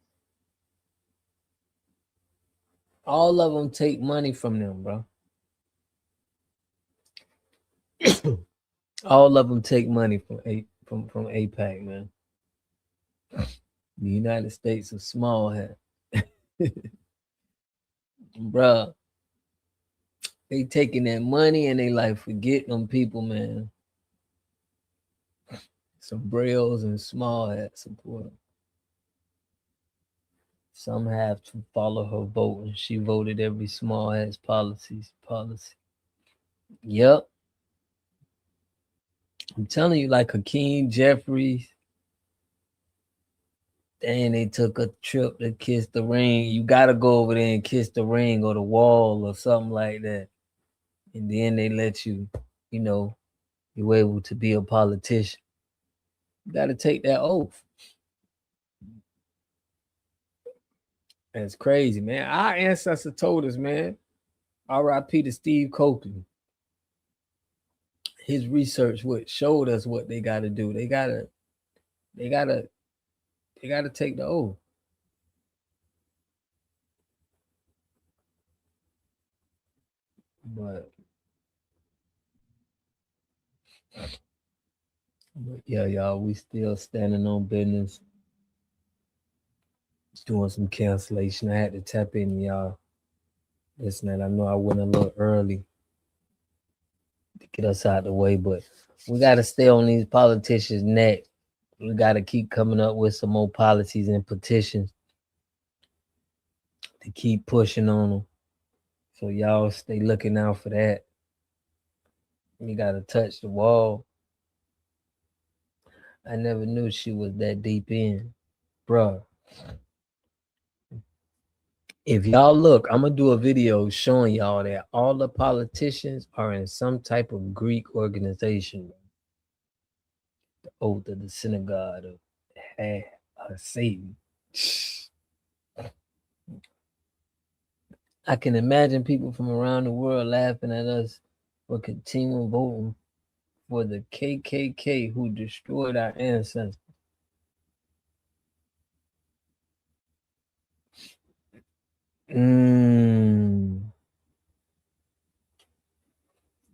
all of them take money from them, bro. All of them take money from APAC, man. The United States of small hat. Bruh. They taking that money and they like forget them people, man. Some brails and small hat support them. Some have to follow her vote, and she voted every small hat's policy. Yep. I'm telling you, like Hakeem Jeffries. Dang, they took a trip to kiss the ring. You gotta go over there and kiss the ring or the wall or something like that. And then they let you, you're able to be a politician. You gotta take that oath. That's crazy, man. Our ancestor told us, man. R.I.P. to Steve Copeland. His research showed us what they gotta do. They gotta take the oath. But yeah, y'all, we still standing on business. Doing some cancellation. I had to tap in, y'all. Listen, I know I went a little early to get us out of the way, but we got to stay on these politicians' neck. We got to keep coming up with some more policies and petitions to keep pushing on them. So y'all stay looking out for that. You got to touch the wall. I never knew she was that deep in. Bruh. If y'all look, I'm going to do a video showing y'all that all the politicians are in some type of Greek organization. The oath of the synagogue of Satan. I can imagine people from around the world laughing at us for continuing voting for the KKK who destroyed our ancestors.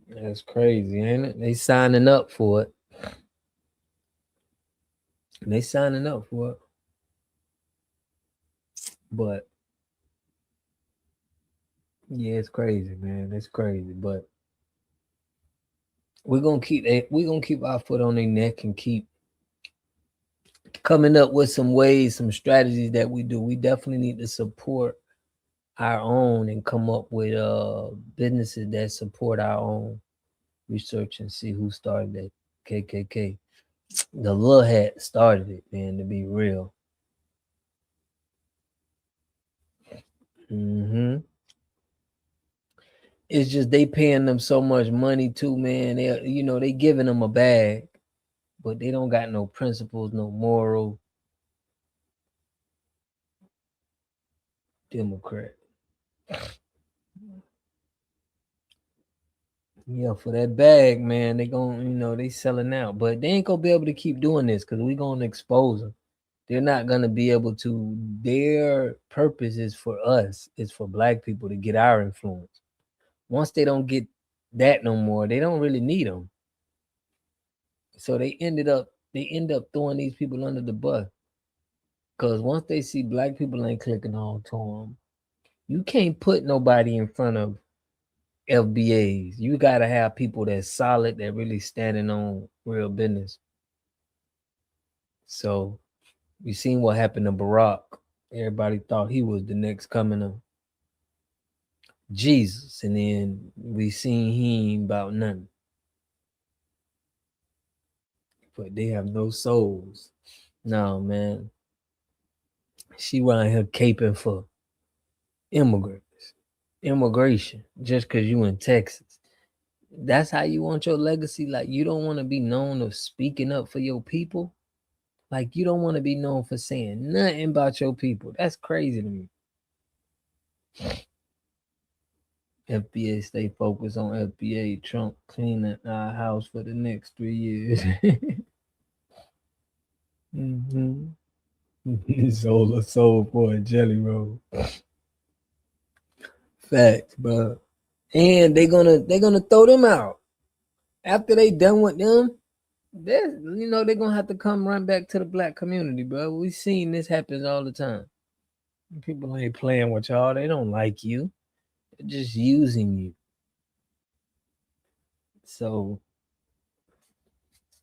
That's crazy, ain't it? They signing up for it. But yeah, it's crazy, man. It's crazy. But we're gonna keep our foot on their neck and keep coming up with some ways, some strategies that we do. We definitely need to support our own and come up with businesses that support our own. Research and see who started that KKK. The little hat started it, man, to be real. It's just they paying them so much money too, man. They giving them a bag, but they don't got no principles, no moral. Democrat. Yeah, for that bag, man, they gonna, they selling out, but they ain't gonna be able to keep doing this because we gonna expose them. They're not gonna be able to. Their purpose is for us, is for black people to get our influence. Once they don't get that no more, they don't really need them. So they end up throwing these people under the bus. Because once they see black people ain't clicking on to them, you can't put nobody in front of FBAs. You got to have people that's solid, that really standing on real business. So you seen what happened to Barack. Everybody thought he was the next coming of Jesus. And then we seen he ain't about nothing. But they have no souls. No, man. She around here caping for immigration, just because you in Texas. That's how you want your legacy? Like, you don't want to be known of speaking up for your people? Like, you don't want to be known for saying nothing about your people? That's crazy to me. FBA stay focused on FBA. Trump cleaning our house for the next 3 years. Sold a soul for a jelly roll. Facts, bro. And they're gonna throw them out after they done with them. They're gonna have to come run back to the black community, bro. We seen this happens all the time. People ain't playing with y'all. They don't like you. They're just using you. So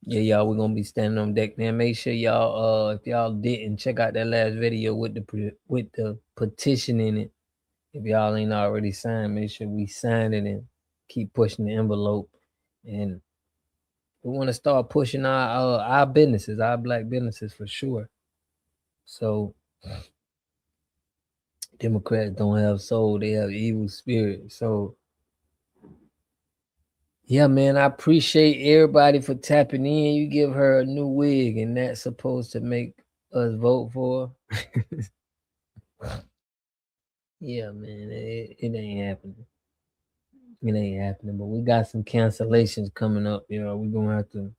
yeah, y'all, we're gonna be standing on deck, man. Make sure y'all, if y'all didn't, check out that last video with the petition in it. If y'all ain't already signed, make sure we sign it and keep pushing the envelope. And we want to start pushing our businesses, our black businesses for sure. So Democrats don't have soul, they have evil spirit. So yeah, man, I appreciate everybody for tapping in. You give her a new wig, and that's supposed to make us vote for her. Yeah, man, it ain't happening. It ain't happening, but we got some cancellations coming up. We're gonna have to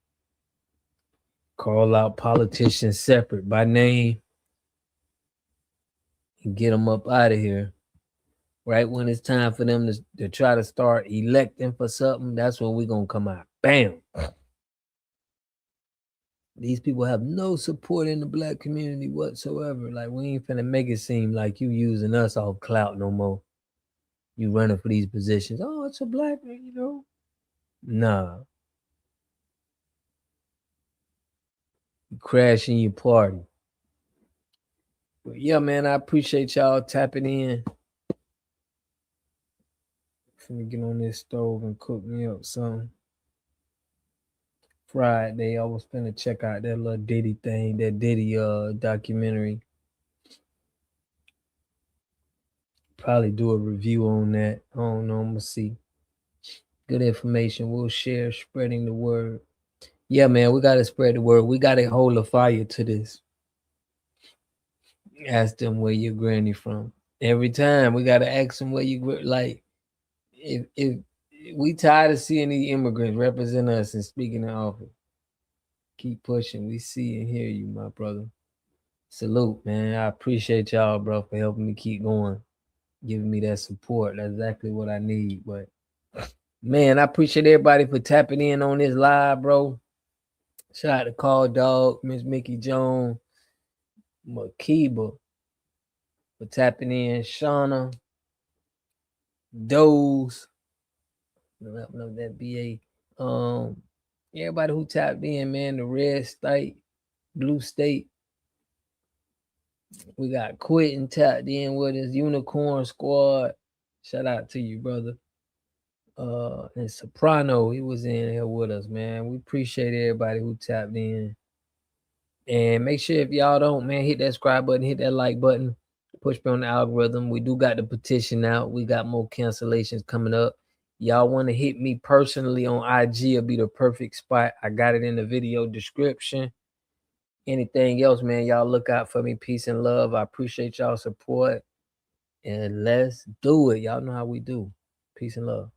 call out politicians separate by name and get them up out of here. Right when it's time for them to try to start electing for something, that's when we're gonna come out. Bam. These people have no support in the black community whatsoever. Like, we ain't finna make it seem like you using us off clout no more. You running for these positions. Oh, it's a black, Nah. You crashing your party. But yeah, man, I appreciate y'all tapping in. Finna get on this stove and cook me up some. Friday, I was finna check out that little Diddy thing, that Diddy documentary. Probably do a review on that. I don't know, I'm gonna see. Good information. We'll share, spreading the word. Yeah, man, we gotta spread the word. We gotta hold a fire to this. Ask them where your granny from. Every time we gotta ask them where you like. If we tired of seeing the immigrants represent us and speaking in office, keep pushing. We see and hear you, my brother. Salute, man. I appreciate y'all, bro, for helping me keep going, giving me that support. That's exactly what I need. But man, I appreciate everybody for tapping in on this live, bro. Shout out to Call Dog, Miss Mickey Jones, Makiba for tapping in, Shauna, Doze, that BA. Everybody who tapped in, man, the Red State, Blue State. We got Quentin tapped in with us, Unicorn Squad. Shout out to you, brother. And Soprano, he was in here with us, man. We appreciate everybody who tapped in. And make sure if y'all don't, man, hit that subscribe button, hit that like button, push me on the algorithm. We do got the petition out. We got more cancellations coming up. Y'all want to hit me personally on IG, it'll be the perfect spot. I got it in the video description. Anything else, man, y'all look out for me. Peace and love. I appreciate y'all support. And let's do it. Y'all know how we do. Peace and love.